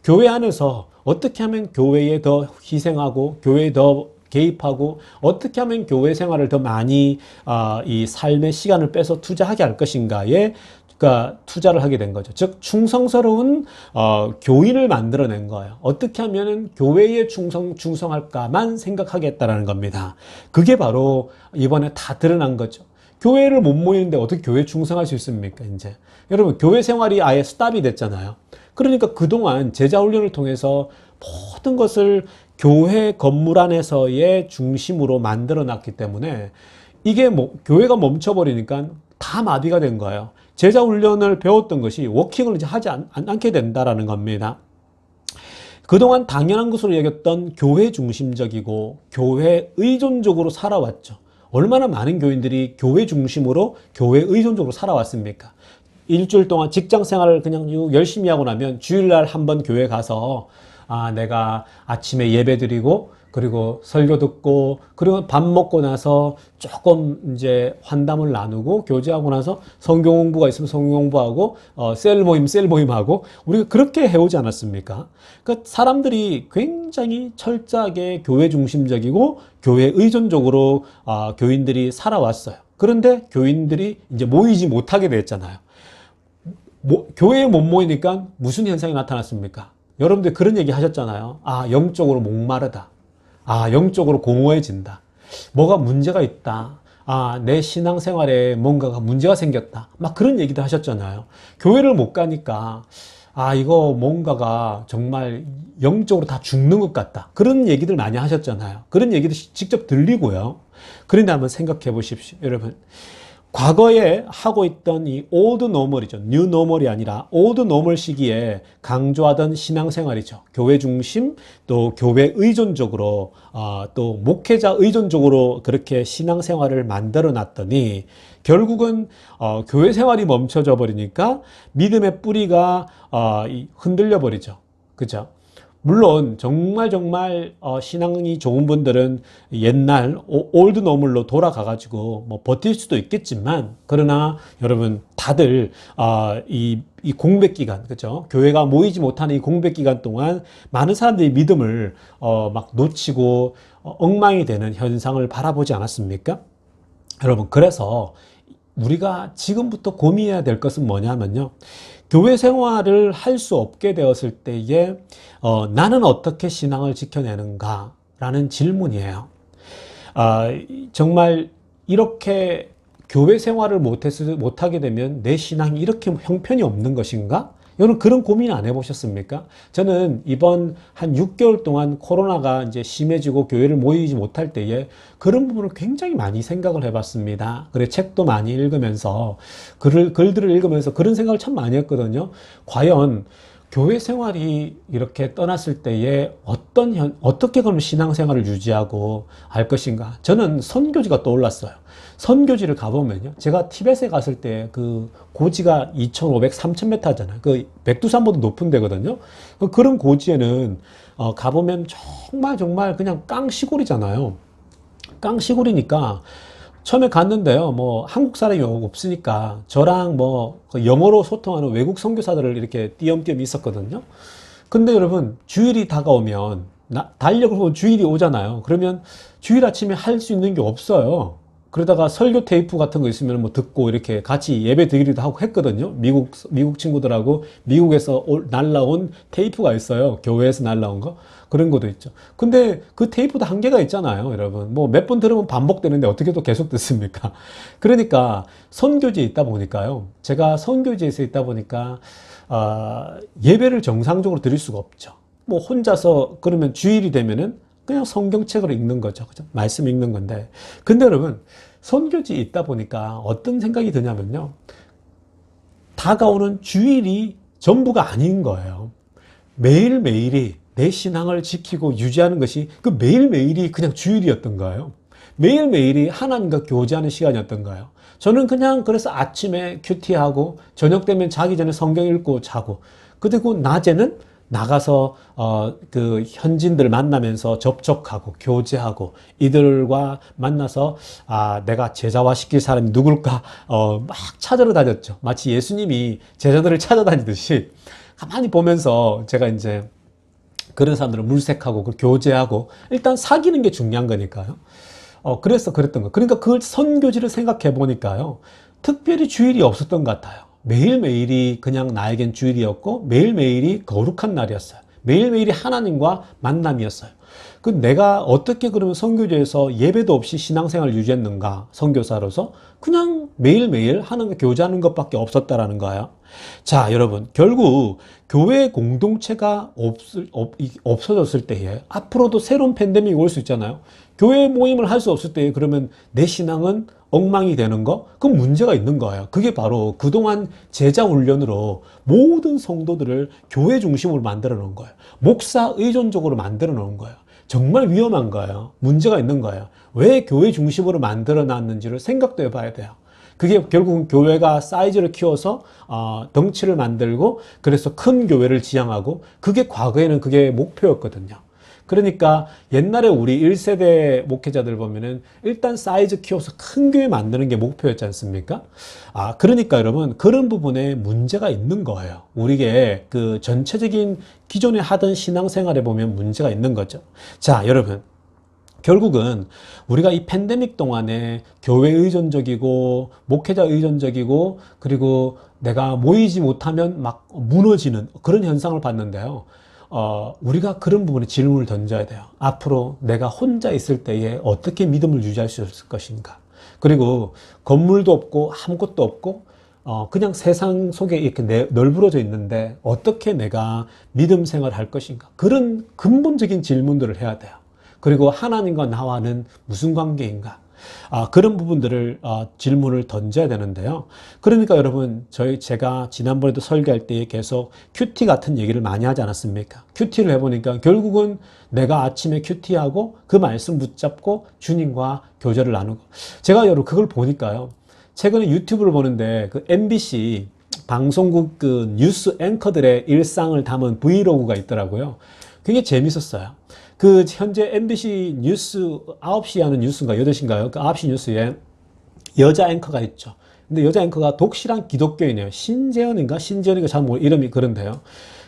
S1: 교회 안에서 어떻게 하면 교회에 더 희생하고 교회에 더 개입하고 어떻게 하면 교회 생활을 더 많이 이 삶의 시간을 빼서 투자하게 할 것인가에 그러니까 투자를 하게 된 거죠. 즉 충성스러운 교인을 만들어낸 거예요. 어떻게 하면은 교회에 충성할까만 생각하겠다라는 겁니다. 그게 바로 이번에 다 드러난 거죠. 교회를 못 모이는데 어떻게 교회에 충성할 수 있습니까? 이제 여러분 교회 생활이 아예 스탑이 됐잖아요. 그러니까 그동안 제자 훈련을 통해서 모든 것을 교회 건물 안에서의 중심으로 만들어 놨기 때문에 이게 교회가 멈춰버리니까 다 마비가 된 거예요. 제자 훈련을 배웠던 것이 워킹을 이제 하지 않게 된다라는 겁니다. 그동안 당연한 것으로 여겼던 교회 중심적이고 교회 의존적으로 살아왔죠. 얼마나 많은 교인들이 교회 중심으로 교회 의존적으로 살아왔습니까? 일주일 동안 직장 생활을 그냥 열심히 하고 나면 주일날 한번 교회 가서 내가 아침에 예배 드리고 그리고 설교 듣고 그리고 밥 먹고 나서 조금 이제 환담을 나누고 교제하고 나서 성경 공부가 있으면 성경 공부하고 셀 모임 하고 우리가 그렇게 해오지 않았습니까? 그러니까 사람들이 굉장히 철저하게 교회 중심적이고 교회 의존적으로 교인들이 살아왔어요. 그런데 교인들이 이제 모이지 못하게 됐잖아요. 교회에 못 모이니까 무슨 현상이 나타났습니까? 여러분들 그런 얘기 하셨잖아요. 영적으로 목마르다. 영적으로 공허해진다. 뭐가 문제가 있다. 내 신앙생활에 뭔가가 문제가 생겼다. 막 그런 얘기도 하셨잖아요. 교회를 못 가니까 이거 뭔가가 정말 영적으로 다 죽는 것 같다. 그런 얘기들 많이 하셨잖아요. 그런 얘기도 직접 들리고요. 그런데 한번 생각해 보십시오. 여러분. 과거에 하고 있던 이 old normal이죠. new normal이 아니라 old normal 시기에 강조하던 신앙생활이죠. 교회 중심 또 교회 의존적으로 또 목회자 의존적으로 그렇게 신앙생활을 만들어 놨더니 결국은 교회 생활이 멈춰져 버리니까 믿음의 뿌리가 흔들려 버리죠. 그죠? 물론 정말 신앙이 좋은 분들은 옛날 올드 노멀로 돌아가가지고 뭐 버틸 수도 있겠지만 그러나 여러분 다들 이 공백 기간 그죠? 교회가 모이지 못하는 이 공백 기간 동안 많은 사람들이 믿음을 막 놓치고 엉망이 되는 현상을 바라보지 않았습니까? 여러분 그래서 우리가 지금부터 고민해야 될 것은 뭐냐면요. 교회 생활을 할 수 없게 되었을 때에 나는 어떻게 신앙을 지켜내는가 라는 질문이에요. 정말 이렇게 교회 생활을 못하게 되면 내 신앙이 이렇게 형편이 없는 것인가? 여러분 그런 고민 안 해보셨습니까? 저는 이번 한 6개월 동안 코로나가 이제 심해지고 교회를 모이지 못할 때에 그런 부분을 굉장히 많이 생각을 해봤습니다. 그래 책도 많이 읽으면서 글들을 읽으면서 그런 생각을 참 많이 했거든요. 과연 교회 생활이 이렇게 떠났을 때에 어떻게 그럼 신앙생활을 유지하고 할 것인가? 저는 선교지가 떠올랐어요. 선교지를 가보면요. 제가 티벳에 갔을 때 그 고지가 2,500, 3,000m잖아요. 그 백두산보다 높은 데거든요. 그런 고지에는 가보면 정말 그냥 깡시골이잖아요. 깡시골이니까 처음에 갔는데요. 뭐 한국 사람이 없으니까 저랑 뭐 영어로 소통하는 외국 선교사들을 이렇게 띄엄띄엄 있었거든요. 근데 여러분 주일이 다가오면 달력을 보면 주일이 오잖아요. 그러면 주일 아침에 할 수 있는 게 없어요. 그러다가 설교 테이프 같은 거 있으면 뭐 듣고 이렇게 같이 예배 드리기도 하고 했거든요. 미국 친구들하고 미국에서 날라온 테이프가 있어요. 교회에서 날라온 거. 그런 것도 있죠. 근데 그 테이프도 한계가 있잖아요, 여러분. 뭐 몇 번 들으면 반복되는데 어떻게 또 계속 듣습니까? 그러니까 선교지에 있다 보니까요. 제가 선교지에서 있다 보니까 예배를 정상적으로 드릴 수가 없죠. 뭐 혼자서 그러면 주일이 되면은 그냥 성경책으로 읽는 거죠. 그죠? 말씀 읽는 건데. 근데 여러분, 선교지에 있다 보니까 어떤 생각이 드냐면요. 다가오는 주일이 전부가 아닌 거예요. 매일매일이 내 신앙을 지키고 유지하는 것이 그 매일매일이 그냥 주일이었던 거예요. 매일매일이 하나님과 교제하는 시간이었던가요? 저는 그냥 그래서 아침에 큐티하고 저녁 되면 자기 전에 성경 읽고 자고, 그리고 낮에는 나가서 그 현지인들 만나면서 접촉하고 교제하고 이들과 만나서 내가 제자화 시킬 사람이 누굴까 막 찾으러 다녔죠. 마치 예수님이 제자들을 찾아다니듯이 가만히 보면서 제가 이제 그런 사람들을 물색하고 교제하고 일단 사귀는 게 중요한 거니까요. 그래서 그랬던 거. 그러니까 그 선교지를 생각해 보니까요. 특별히 주일이 없었던 것 같아요. 매일매일이 그냥 나에겐 주일이었고 매일매일이 거룩한 날이었어요. 매일매일이 하나님과 만남이었어요. 그 내가 어떻게 그러면 선교지에서 예배도 없이 신앙생활을 유지했는가? 선교사로서 그냥 매일매일 하나님과 교제하는 것밖에 없었다라는 거예요. 자, 여러분, 결국 교회 공동체가 없어졌을 때에 앞으로도 새로운 팬데믹이 올 수 있잖아요. 교회 모임을 할 수 없을 때에 그러면 내 신앙은 엉망이 되는 거? 그 문제가 있는 거예요. 그게 바로 그동안 제자 훈련으로 모든 성도들을 교회 중심으로 만들어 놓은 거예요. 목사 의존적으로 만들어 놓은 거예요. 정말 위험한 거예요. 문제가 있는 거예요. 왜 교회 중심으로 만들어 놨는지를 생각도 해봐야 돼요. 그게 결국은 교회가 사이즈를 키워서 덩치를 만들고 그래서 큰 교회를 지향하고 그게 과거에는 그게 목표였거든요. 그러니까 옛날에 우리 1세대 목회자들 보면은 일단 사이즈 키워서 큰 교회 만드는 게 목표였지 않습니까? 그러니까 여러분 그런 부분에 문제가 있는 거예요. 우리게 그 전체적인 기존에 하던 신앙생활에 보면 문제가 있는 거죠. 자, 여러분. 결국은 우리가 이 팬데믹 동안에 교회 의존적이고 목회자 의존적이고 그리고 내가 모이지 못하면 막 무너지는 그런 현상을 봤는데요. 우리가 그런 부분에 질문을 던져야 돼요. 앞으로 내가 혼자 있을 때에 어떻게 믿음을 유지할 수 있을 것인가? 그리고 건물도 없고 아무것도 없고 그냥 세상 속에 이렇게 널브러져 있는데 어떻게 내가 믿음 생활을 할 것인가? 그런 근본적인 질문들을 해야 돼요. 그리고 하나님과 나와는 무슨 관계인가? 그런 부분들을 질문을 던져야 되는데요. 그러니까 여러분 제가 지난번에도 설교할 때 계속 큐티 같은 얘기를 많이 하지 않았습니까? 큐티를 해보니까 결국은 내가 아침에 큐티하고 그 말씀 붙잡고 주님과 교제를 나누고 제가 여러분 그걸 보니까요. 최근에 유튜브를 보는데 그 MBC 방송국 그 뉴스 앵커들의 일상을 담은 브이로그가 있더라고요. 굉장히 재밌었어요. 그 현재 MBC 뉴스 9시 하는 뉴스인가 8시인가요? 그 9시 뉴스에 여자 앵커가 있죠. 근데 여자 앵커가 독실한 기독교인이에요. 신재현인가 잘 이름이 그런데요.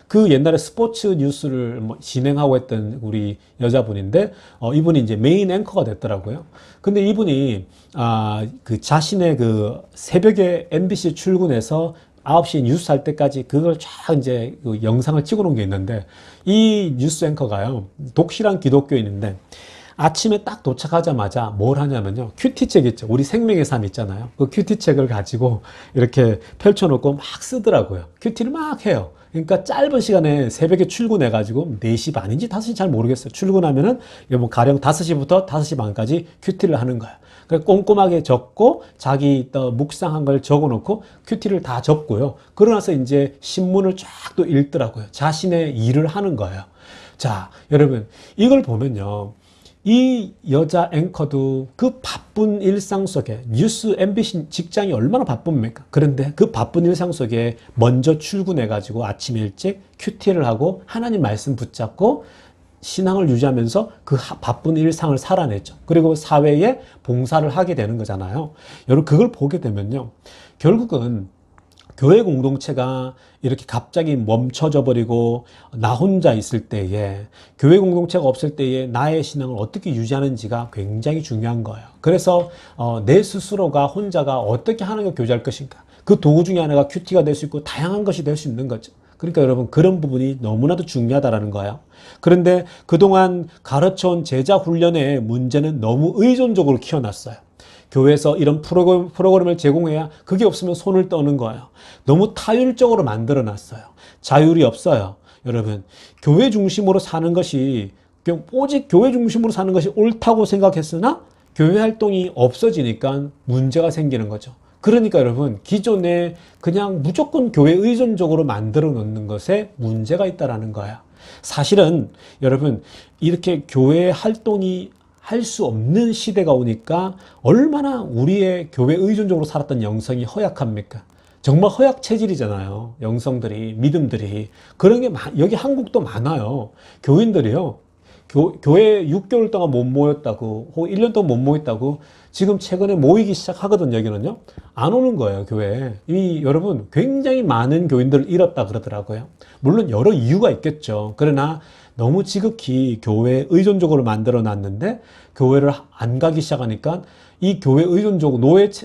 S1: 그 옛날에 스포츠 뉴스를 진행하고 했던 우리 여자분인데 이분이 이제 메인 앵커가 됐더라고요. 근데 이분이 그 자신의 그 새벽에 MBC 출근해서 9시 뉴스 할 때까지 그걸 쫙 이제 그 영상을 찍어 놓은 게 있는데 이 뉴스 앵커가요. 독실한 기독교인인데 아침에 딱 도착하자마자 뭘 하냐면요. 큐티책 있죠. 우리 생명의 삶 있잖아요. 그 큐티책을 가지고 이렇게 펼쳐놓고 막 쓰더라고요. 큐티를 막 해요. 그러니까 짧은 시간에 새벽에 출근해가지고 4시 반인지 5시 잘 모르겠어요. 출근하면은 뭐 가령 5시부터 5시 반까지 큐티를 하는 거예요. 그래서 꼼꼼하게 적고 자기 또 묵상한 걸 적어놓고 큐티를 다 적고요. 그러고 나서 이제 신문을 쫙 또 읽더라고요. 자신의 일을 하는 거예요. 자, 여러분 이걸 보면요. 이 여자 앵커도 그 바쁜 일상 속에 뉴스 MBC 직장이 얼마나 바쁩니까? 그런데 그 바쁜 일상 속에 먼저 출근해가지고 아침 일찍 큐티를 하고 하나님 말씀 붙잡고 신앙을 유지하면서 그 바쁜 일상을 살아냈죠. 그리고 사회에 봉사를 하게 되는 거잖아요. 여러분 그걸 보게 되면요. 결국은 교회 공동체가 이렇게 갑자기 멈춰져 버리고 나 혼자 있을 때에 교회 공동체가 없을 때에 나의 신앙을 어떻게 유지하는지가 굉장히 중요한 거예요. 그래서 내 스스로가 혼자가 어떻게 하나님과 교제할 것인가 그 도구 중에 하나가 큐티가 될 수 있고 다양한 것이 될 수 있는 거죠. 그러니까 여러분 그런 부분이 너무나도 중요하다라는 거예요. 그런데 그동안 가르쳐온 제자 훈련의 문제는 너무 의존적으로 키워놨어요. 교회에서 이런 프로그램을 제공해야 그게 없으면 손을 떠는 거예요. 너무 타율적으로 만들어놨어요. 자율이 없어요. 여러분 교회 중심으로 사는 것이 오직 교회 중심으로 사는 것이 옳다고 생각했으나 교회 활동이 없어지니까 문제가 생기는 거죠. 그러니까 여러분 기존에 그냥 무조건 교회 의존적으로 만들어 놓는 것에 문제가 있다라는 거야. 사실은 여러분 이렇게 교회 활동이 할 수 없는 시대가 오니까 얼마나 우리의 교회 의존적으로 살았던 영성이 허약합니까? 정말 허약 체질이잖아요. 영성들이, 믿음들이. 그런 게 여기 한국도 많아요. 교인들이요. 교회 6개월 동안 못 모였다고, 혹은 1년 동안 못 모였다고, 지금 최근에 모이기 시작하거든요, 여기는요. 안 오는 거예요, 교회에. 이미 여러분, 굉장히 많은 교인들을 잃었다 그러더라고요. 물론 여러 이유가 있겠죠. 그러나 너무 지극히 교회에 의존적으로 만들어 놨는데, 교회를 안 가기 시작하니까, 이 교회 의존적으로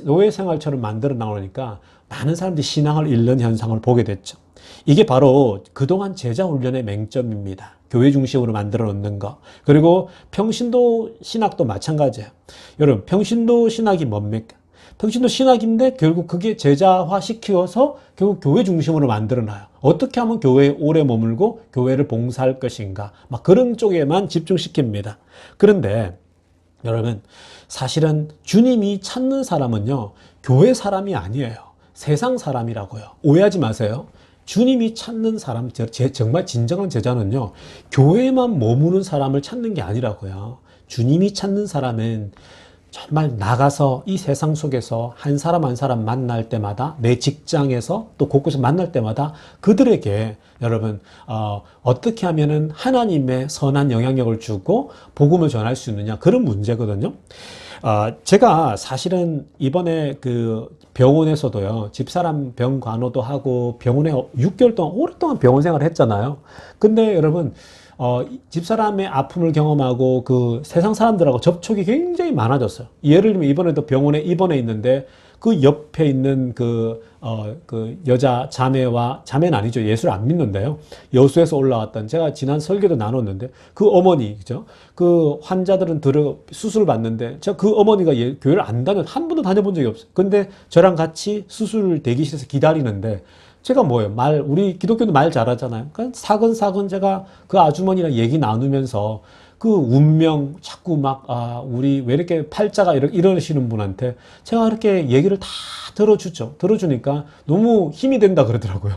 S1: 노예 생활처럼 만들어 나오니까, 많은 사람들이 신앙을 잃는 현상을 보게 됐죠. 이게 바로 그동안 제자 훈련의 맹점입니다. 교회 중심으로 만들어 놓는 거. 그리고 평신도 신학도 마찬가지예요. 여러분, 평신도 신학이 뭡니까? 평신도 신학인데 결국 그게 제자화 시키어서 결국 교회 중심으로 만들어 놔요. 어떻게 하면 교회에 오래 머물고 교회를 봉사할 것인가. 막 그런 쪽에만 집중시킵니다. 그런데 여러분, 사실은 주님이 찾는 사람은요, 교회 사람이 아니에요. 세상 사람이라고요. 오해하지 마세요. 주님이 찾는 사람, 정말 진정한 제자는요, 교회만 머무는 사람을 찾는 게 아니라고요. 주님이 찾는 사람은 정말 나가서 이 세상 속에서 한 사람 한 사람 만날 때마다, 내 직장에서 또 곳곳에서 만날 때마다 그들에게 여러분, 어떻게 하면은 하나님의 선한 영향력을 주고 복음을 전할 수 있느냐, 그런 문제거든요. 제가 사실은 이번에 그 병원에서도요, 집사람 병 간호도 하고 병원에 6개월 동안, 오랫동안 병원 생활을 했잖아요. 근데 여러분, 집사람의 아픔을 경험하고 그 세상 사람들하고 접촉이 굉장히 많아졌어요. 예를 들면 이번에도 병원에 입원해 있는데 그 옆에 있는 그 여자 자매는 아니죠. 예수를 안 믿는데요. 여수에서 올라왔던, 제가 지난 설교도 나눴는데 그 어머니, 그죠? 그 환자들은 수술을 받는데 제가 그 어머니가 교회를 한 번도 다녀본 적이 없어요. 근데 저랑 같이 수술 대기실에서 기다리는데 제가 뭐예요? 우리 기독교도 말 잘하잖아요. 그러니까 사근사근 제가 그 아주머니랑 얘기 나누면서 그 운명 자꾸 우리 왜 이렇게 팔자가 이러시는 분한테 제가 이렇게 얘기를 다 들어주죠. 들어주니까 너무 힘이 된다 그러더라고요.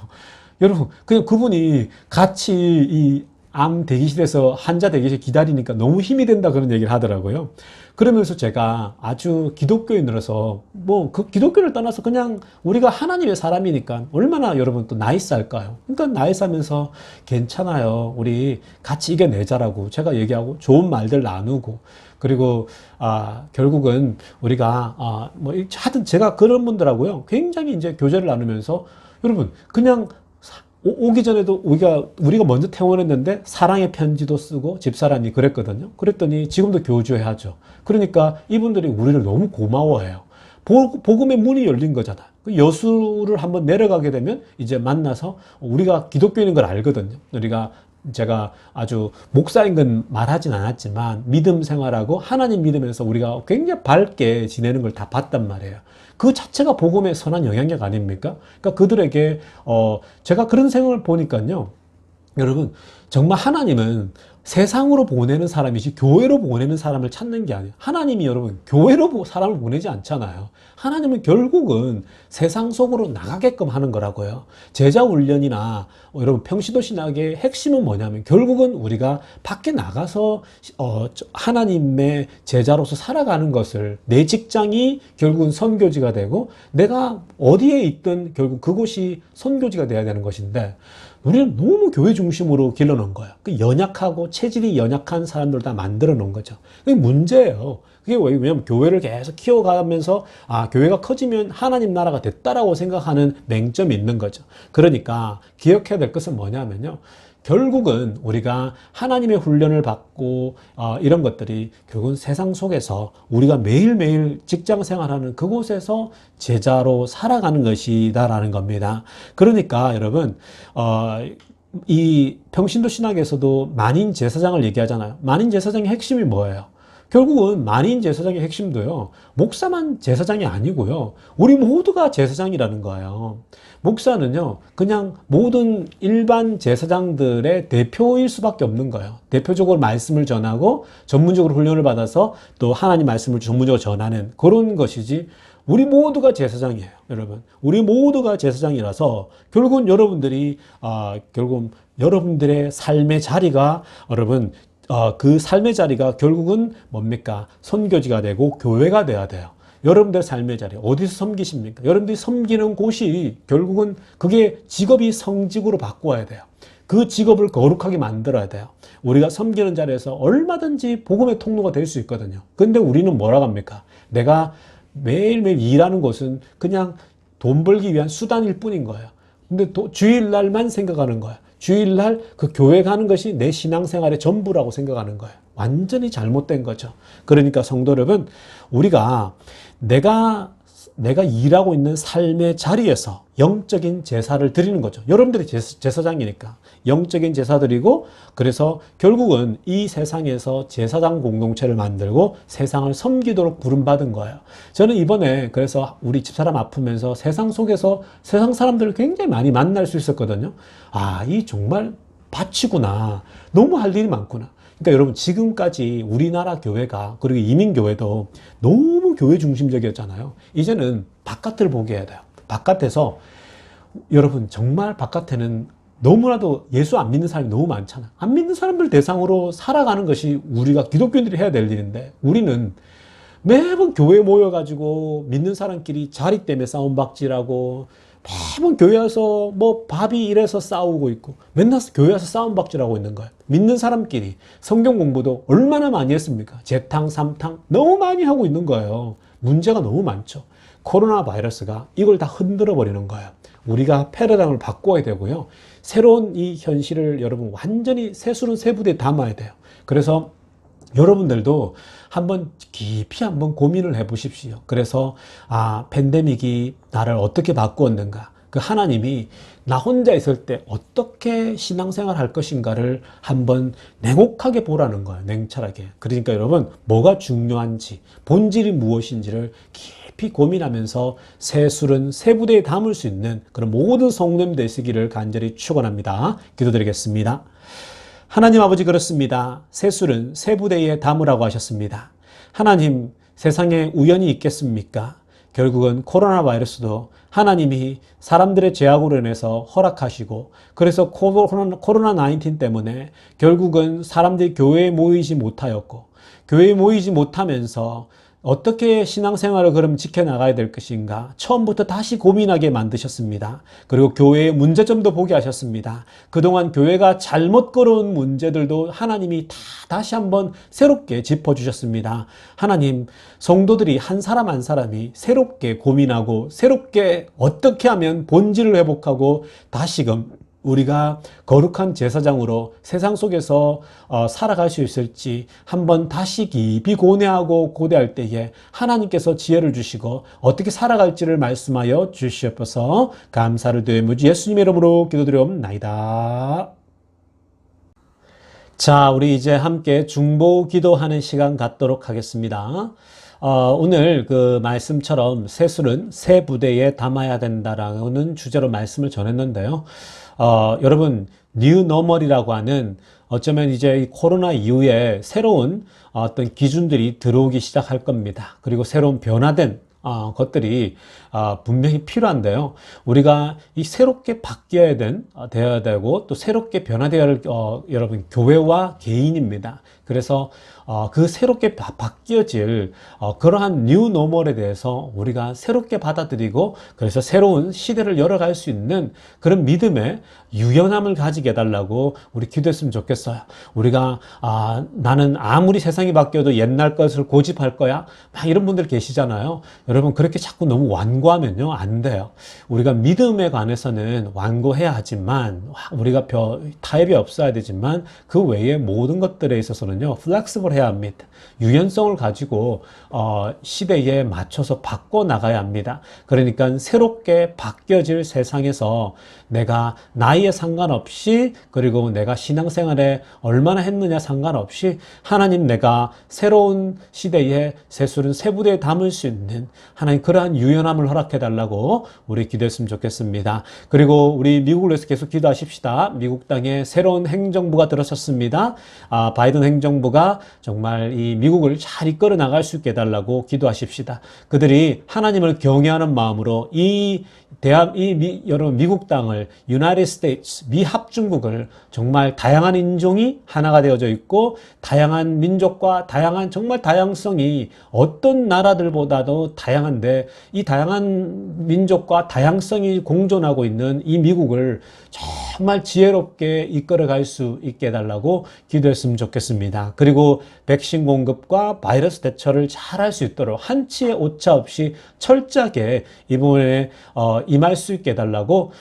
S1: 여러분, 그냥 그분이 같이 이 암 대기실에서 환자 대기실 기다리니까 너무 힘이 된다 그런 얘기를 하더라고요. 그러면서 제가 아주 기독교인으로서 그 기독교를 떠나서 그냥 우리가 하나님의 사람이니까 얼마나 여러분 또 나이스할까요? 그러니까 나이스하면서 괜찮아요. 우리 같이 이겨내자라고 제가 얘기하고 좋은 말들 나누고, 그리고 결국은 우리가 하여튼 제가 그런 분들하고요 굉장히 이제 교제를 나누면서 여러분 그냥 오기 전에도 우리가 먼저 퇴원했는데 사랑의 편지도 쓰고, 집사람이 그랬거든요. 그랬더니 지금도 교주해야죠. 그러니까 이분들이 우리를 너무 고마워해요. 복음의 문이 열린 거잖아요. 여수를 한번 내려가게 되면 이제 만나서 우리가 기독교인인 걸 알거든요. 제가 아주 목사인 건 말하진 않았지만 믿음 생활하고 하나님 믿으면서 우리가 굉장히 밝게 지내는 걸 다 봤단 말이에요. 그 자체가 복음의 선한 영향력 아닙니까? 그러니까 그들에게 제가 그런 생각을 보니까요, 여러분 정말 하나님은 세상으로 보내는 사람이지 교회로 보내는 사람을 찾는 게 아니에요. 하나님이 여러분 교회로 사람을 보내지 않잖아요. 하나님은 결국은 세상 속으로 나가게끔 하는 거라고요. 제자 훈련이나 여러분 평시도 신학의 핵심은 뭐냐면 결국은 우리가 밖에 나가서 하나님의 제자로서 살아가는 것을, 내 직장이 결국은 선교지가 되고 내가 어디에 있든 결국 그곳이 선교지가 돼야 되는 것인데, 우리는 너무 교회 중심으로 길러놓은 거예요. 그 연약하고 체질이 연약한 사람들 다 만들어 놓은 거죠. 그게 문제예요. 그게 왜냐면 교회를 계속 키워가면서 교회가 커지면 하나님 나라가 됐다라고 생각하는 맹점이 있는 거죠. 그러니까 기억해야 될 것은 뭐냐면요, 결국은 우리가 하나님의 훈련을 받고 이런 것들이 결국은 세상 속에서 우리가 매일매일 직장 생활하는 그곳에서 제자로 살아가는 것이다라는 겁니다. 그러니까 여러분 이 평신도 신학에서도 만인 제사장을 얘기하잖아요. 만인 제사장의 핵심이 뭐예요? 결국은 만인 제사장의 핵심도요, 목사만 제사장이 아니고요, 우리 모두가 제사장이라는 거예요. 목사는요, 그냥 모든 일반 제사장들의 대표일 수밖에 없는 거예요. 대표적으로 말씀을 전하고 전문적으로 훈련을 받아서 또 하나님 말씀을 전문적으로 전하는 그런 것이지, 우리 모두가 제사장이에요, 여러분. 우리 모두가 제사장이라서 결국은 여러분들이 결국 여러분들의 삶의 자리가 여러분 그 삶의 자리가 결국은 뭡니까? 선교지가 되고 교회가 돼야 돼요. 여러분들 삶의 자리 어디서 섬기십니까? 여러분들이 섬기는 곳이 결국은 그게 직업이 성직으로 바꿔야 돼요. 그 직업을 거룩하게 만들어야 돼요. 우리가 섬기는 자리에서 얼마든지 복음의 통로가 될 수 있거든요. 근데 우리는 뭐라고 합니까? 내가 매일매일 일하는 곳은 그냥 돈 벌기 위한 수단일 뿐인 거예요. 근데 주일날만 생각하는 거예요. 주일날 그 교회 가는 것이 내 신앙생활의 전부라고 생각하는 거예요. 완전히 잘못된 거죠. 그러니까 성도 여러분, 우리가 내가 일하고 있는 삶의 자리에서 영적인 제사를 드리는 거죠. 여러분들이 제사장이니까 영적인 제사 드리고, 그래서 결국은 이 세상에서 제사장 공동체를 만들고 세상을 섬기도록 부름받은 거예요. 저는 이번에 그래서 우리 집사람 아프면서 세상 속에서 세상 사람들을 굉장히 많이 만날 수 있었거든요. 이 정말 밭이구나. 너무 할 일이 많구나. 그러니까 여러분, 지금까지 우리나라 교회가, 그리고 이민교회도 너무 교회 중심적이었잖아요. 이제는 바깥을 보게 해야 돼요. 바깥에서, 여러분, 정말 바깥에는 너무나도 예수 안 믿는 사람이 너무 많잖아요. 안 믿는 사람들 대상으로 살아가는 것이 우리가 기독교인들이 해야 될 일인데, 우리는 매번 교회에 모여가지고 믿는 사람끼리 자리 때문에 싸움박질하고, 매번 교회 와서 뭐 밥이 이래서 싸우고 있고, 맨날 교회 와서 싸움박질하고 있는 거예요. 믿는 사람끼리 성경 공부도 얼마나 많이 했습니까? 재탕, 삼탕 너무 많이 하고 있는 거예요. 문제가 너무 많죠. 코로나 바이러스가 이걸 다 흔들어 버리는 거예요. 우리가 패러다임을 바꿔야 되고요. 새로운 이 현실을 여러분 완전히 새술은 새부대에 담아야 돼요. 그래서 여러분들도 한번 깊이 한번 고민을 해 보십시오. 그래서 팬데믹이 나를 어떻게 바꾸었는가, 그 하나님이 나 혼자 있을 때 어떻게 신앙생활 할 것인가를 한번 냉혹하게 보라는 거예요. 냉철하게. 그러니까 여러분, 뭐가 중요한지, 본질이 무엇인지를 깊이 고민하면서 새술은 새부대에 담을 수 있는 그런 모든 성도님 되시기를 간절히 축원합니다. 기도드리겠습니다. 하나님 아버지, 그렇습니다. 새술은 새부대에 담으라고 하셨습니다. 하나님, 세상에 우연이 있겠습니까? 결국은 코로나 바이러스도 하나님이 사람들의 죄악으로 인해서 허락하시고, 그래서 코로나 19 때문에 결국은 사람들이 교회에 모이지 못하였고, 교회에 모이지 못하면서 어떻게 신앙생활을 그럼 지켜나가야 될 것인가, 처음부터 다시 고민하게 만드셨습니다. 그리고 교회의 문제점도 보게 하셨습니다. 그동안 교회가 잘못 걸어온 문제들도 하나님이 다시 한번 새롭게 짚어주셨습니다. 하나님, 성도들이 한 사람 한 사람이 새롭게 고민하고 새롭게 어떻게 하면 본질을 회복하고 다시금 우리가 거룩한 제사장으로 세상 속에서 살아갈 수 있을지 한번 다시 깊이 고뇌하고 고대할 때에 하나님께서 지혜를 주시고 어떻게 살아갈지를 말씀하여 주시옵소서. 감사를 드리무지 예수님의 이름으로 기도드리옵나이다. 자, 우리 이제 함께 중보 기도하는 시간 갖도록 하겠습니다. 오늘 그 말씀처럼 새술은 새 부대에 담아야 된다라는 주제로 말씀을 전했는데요. 여러분, 뉴 노멀이라고 하는, 어쩌면 이제 이 코로나 이후에 새로운 어떤 기준들이 들어오기 시작할 겁니다. 그리고 새로운 변화된 것들이 분명히 필요한데요. 우리가 이 새롭게 되어야 되고 또 새롭게 변화되어야 할 여러분 교회와 개인입니다. 그래서 그 새롭게 바뀌어질 그러한 뉴 노멀에 대해서 우리가 새롭게 받아들이고, 그래서 새로운 시대를 열어갈 수 있는 그런 믿음의 유연함을 가지게 해달라고 우리 기도했으면 좋겠어요. 우리가 나는 아무리 세상이 바뀌어도 옛날 것을 고집할 거야, 막 이런 분들 계시잖아요. 여러분, 그렇게 자꾸 너무 완고하면요 안 돼요. 우리가 믿음에 관해서는 완고해야 하지만, 우리가 타협이 없어야 되지만, 그 외에 모든 것들에 있어서는요 플렉시블 해야 합니다. 유연성을 가지고 시대에 맞춰서 바꿔 나가야 합니다. 그러니까 새롭게 바뀌어질 세상에서 내가 나이에 상관없이, 그리고 내가 신앙생활에 얼마나 했느냐 상관없이, 하나님, 내가 새로운 시대에 새술은 새부대에 담을 수 있는 하나님 그러한 유연함을 허락해 달라고 우리 기도했으면 좋겠습니다. 그리고 우리 미국을 위해서 계속 기도하십시다. 미국 땅에 새로운 행정부가 들어섰습니다. 바이든 행정 행정부가 정말 이 미국을 잘 이끌어 나갈 수 있게 해달라고 기도하십시다. 그들이 하나님을 경외하는 마음으로 여러분 미국 땅을 United States 미합중국을 정말 다양한 인종이 하나가 되어져 있고 다양한 민족과 다양한 정말 다양성이 어떤 나라들보다도 다양한데 이 다양한 민족과 다양성이 공존하고 있는 이 미국을 정말 지혜롭게 이끌어갈 수 있게 해달라고 기도했으면 좋겠습니다. 그리고 백신 공급과 바이러스 대처를 잘 할 수 있도록 한치의 오차 없이 철저하게 이 부분에 임할 수 있게 해달라고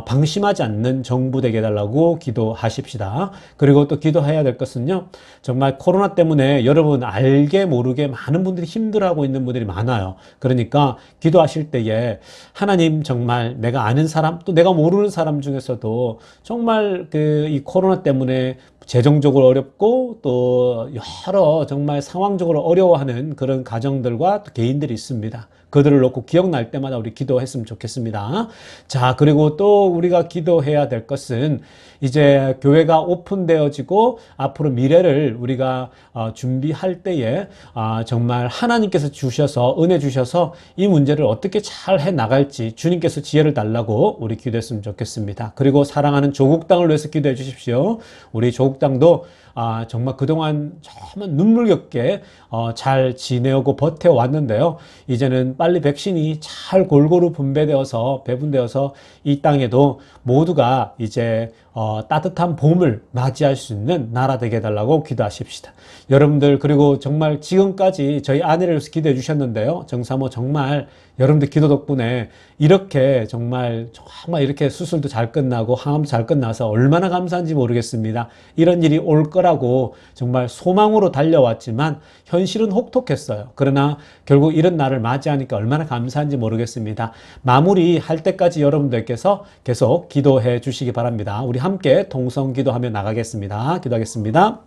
S1: 방심하지 않는 정부 되게 해달라고 기도하십시다. 그리고 또 기도해야 될 것은요, 정말 코로나 때문에 여러분 알게 모르게 많은 분들이 힘들어하고 있는 분들이 많아요. 그러니까 기도하실 때에 하나님 정말 내가 아는 사람 또 내가 모르는 사람 중에서도 정말 이 코로나 때문에 재정적으로 어렵고 또 여러 정말 상황적으로 어려워하는 그런 가정들과 또 개인들이 있습니다. 그들을 놓고 기억날 때마다 우리 기도했으면 좋겠습니다. 자, 그리고 또 우리가 기도해야 될 것은 이제 교회가 오픈되어지고 앞으로 미래를 우리가 준비할 때에 정말 하나님께서 주셔서 은혜 주셔서 이 문제를 어떻게 잘 해 나갈지 주님께서 지혜를 달라고 우리 기도했으면 좋겠습니다. 그리고 사랑하는 조국 땅을 위해서 기도해 주십시오. 우리 조국 땅도 정말 그동안 정말 눈물겹게 잘 지내오고 버텨왔는데요. 이제는 빨리 백신이 잘 골고루 배분되어서 이 땅에도 모두가 이제 따뜻한 봄을 맞이할 수 있는 나라 되게 해달라고 기도하십시다. 여러분들, 그리고 정말 지금까지 저희 아내를 위해서 기도해 주셨는데요. 정사모 정말 여러분들 기도 덕분에 이렇게 정말 이렇게 수술도 잘 끝나고 항암도 잘 끝나서 얼마나 감사한지 모르겠습니다. 이런 일이 올 거라고 정말 소망으로 달려왔지만 현실은 혹독했어요. 그러나 결국 이런 날을 맞이하니까 얼마나 감사한지 모르겠습니다. 마무리할 때까지 여러분들께서 계속 기도해 주시기 바랍니다. 우리 함께 동성 기도하며 나가겠습니다. 기도하겠습니다.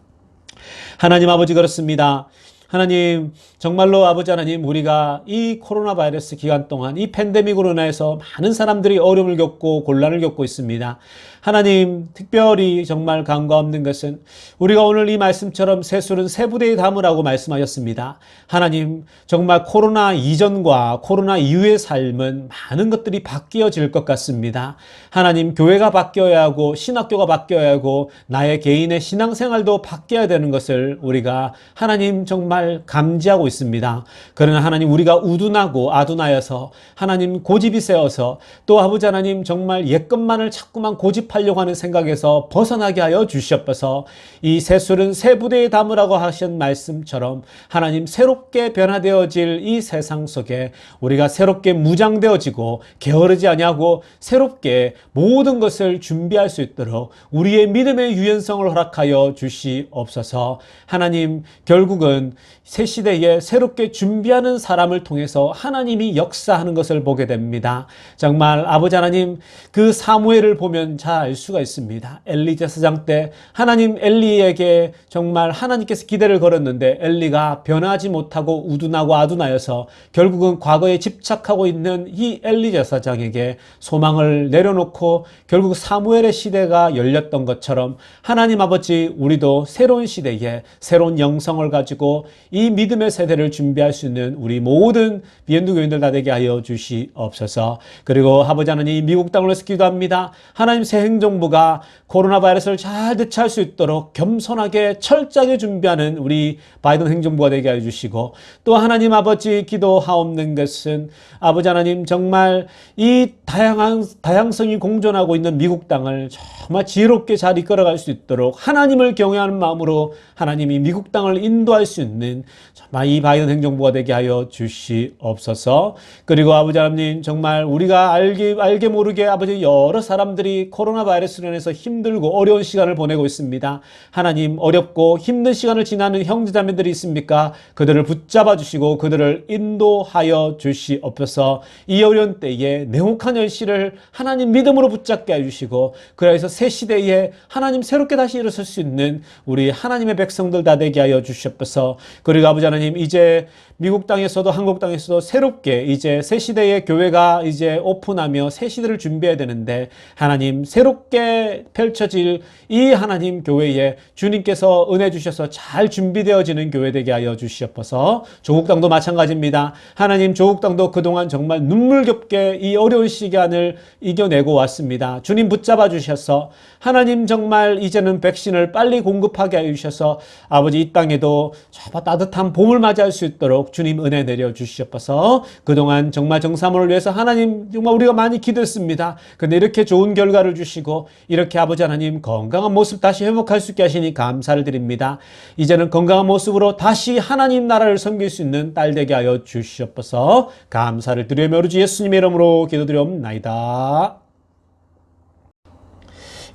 S1: 하나님 아버지, 그렇습니다. 하나님, 정말로 아버지 하나님, 우리가 이 코로나 바이러스 기간 동안 이 팬데믹으로 인해서 많은 사람들이 어려움을 겪고 곤란을 겪고 있습니다. 하나님, 특별히 정말 간과 없는 것은 우리가 오늘 이 말씀처럼 세술은 세 부대에 담으라고 말씀하셨습니다. 하나님, 정말 코로나 이전과 코로나 이후의 삶은 많은 것들이 바뀌어질 것 같습니다. 하나님, 교회가 바뀌어야 하고 신학교가 바뀌어야 하고 나의 개인의 신앙생활도 바뀌어야 되는 것을 우리가 하나님 정말 감지하고 있습니다. 그러나 하나님, 우리가 우둔하고 아둔하여서 하나님 고집이 세어서 또 아버지 하나님 정말 옛것만을 자꾸만 고집하려고 하는 생각에서 벗어나게 하여 주시옵소서. 이 세술은 세 부대에 담으라고 하신 말씀처럼 하나님 새롭게 변화되어질 이 세상 속에 우리가 새롭게 무장되어지고 게으르지 아니하고 새롭게 모든 것을 준비할 수 있도록 우리의 믿음의 유연성을 허락하여 주시옵소서. 하나님, 결국은 새 시대에 새롭게 준비하는 사람을 통해서 하나님이 역사하는 것을 보게 됩니다. 정말 아버지 하나님, 그 사무엘을 보면 잘 알 수가 있습니다. 엘리 제사장 때 하나님 엘리에게 정말 하나님께서 기대를 걸었는데 엘리가 변하지 못하고 우둔하고 아둔하여서 결국은 과거에 집착하고 있는 이 엘리 제사장에게 소망을 내려놓고 결국 사무엘의 시대가 열렸던 것처럼 하나님 아버지, 우리도 새로운 시대에 새로운 영성을 가지고 이 믿음의 세대를 준비할 수 있는 우리 모든 비엔드 교인들 다 되게 하여 주시옵소서. 그리고 아버지 하나님, 미국 땅을 위해서 기도합니다. 하나님, 새 행정부가 코로나 바이러스를 잘 대처할 수 있도록 겸손하게 철저하게 준비하는 우리 바이든 행정부가 되게 하여 주시고, 또 하나님 아버지, 기도하옵는 것은 아버지 하나님 정말 이 다양성이 공존하고 있는 미국 땅을 정말 지혜롭게 잘 이끌어갈 수 있도록 하나님을 경외하는 마음으로 하나님이 미국 땅을 인도할 수 있는 정말 이 바이든 행정부가 되게 하여 주시옵소서. 그리고 아버지 하나님, 정말 우리가 알게 모르게 아버지 여러 사람들이 코로나 바이러스로 인해서 힘들고 어려운 시간을 보내고 있습니다. 하나님, 어렵고 힘든 시간을 지나는 형제자매들이 있습니까? 그들을 붙잡아 주시고 그들을 인도하여 주시옵소서. 이 어려운 때에 냉혹한 현실을 하나님 믿음으로 붙잡게 해주시고, 그래서 새 시대에 하나님 새롭게 다시 일어설 수 있는 우리 하나님의 백성들 다 되게 하여 주시옵소서. 그리고 아버지 하나님, 이제 미국 땅에서도 한국 땅에서도 새롭게 이제 새 시대의 교회가 이제 오픈하며 새 시대를 준비해야 되는데, 하나님 새롭게 펼쳐질 이 하나님 교회에 주님께서 은혜 주셔서 잘 준비되어지는 교회 되게 하여 주시옵소서. 조국 땅도 마찬가지입니다. 하나님, 조국 땅도 그동안 정말 눈물겹게 이 어려운 시간을 이겨내고 왔습니다. 주님 붙잡아 주셔서 하나님 정말 이제는 백신을 빨리 공급하게 하여 주셔서 아버지 이 땅에도 정말 따뜻한 봄을 맞이할 수 있도록 주님 은혜 내려 주시옵소서. 그동안 정말 정사모를 위해서 하나님 정말 우리가 많이 기도했습니다. 근데 이렇게 좋은 결과를 주시고 이렇게 아버지 하나님 건강한 모습 다시 회복할 수 있게 하시니 감사를 드립니다. 이제는 건강한 모습으로 다시 하나님 나라를 섬길 수 있는 딸 되게 하여 주시옵소서. 감사를 드리며 우리 주 예수님의 이름으로 기도드리옵나이다.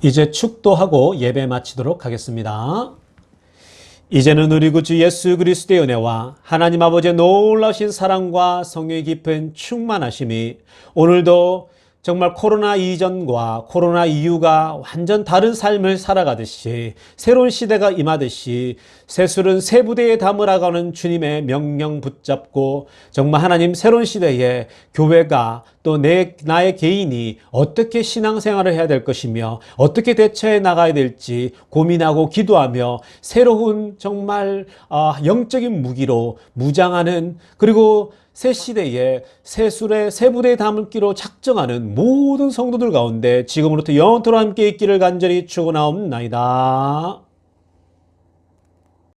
S1: 이제 축도하고 예배 마치도록 하겠습니다. 이제는 우리 구주 예수 그리스도의 은혜와 하나님 아버지의 놀라신 사랑과 성령의 깊은 충만하심이 오늘도 정말 코로나 이전과 코로나 이후가 완전 다른 삶을 살아가듯이 새로운 시대가 임하듯이 새술은 새 부대에 담으라가는 주님의 명령 붙잡고 정말 하나님 새로운 시대에 교회가 또 나의 개인이 어떻게 신앙생활을 해야 될 것이며 어떻게 대처해 나가야 될지 고민하고 기도하며 새로운 정말 영적인 무기로 무장하는, 그리고 새 시대에 새술의 새 부대에 담기로 작정하는 모든 성도들 가운데 지금으로부터 영원토록 함께 있기를 간절히 축원하옵나이다.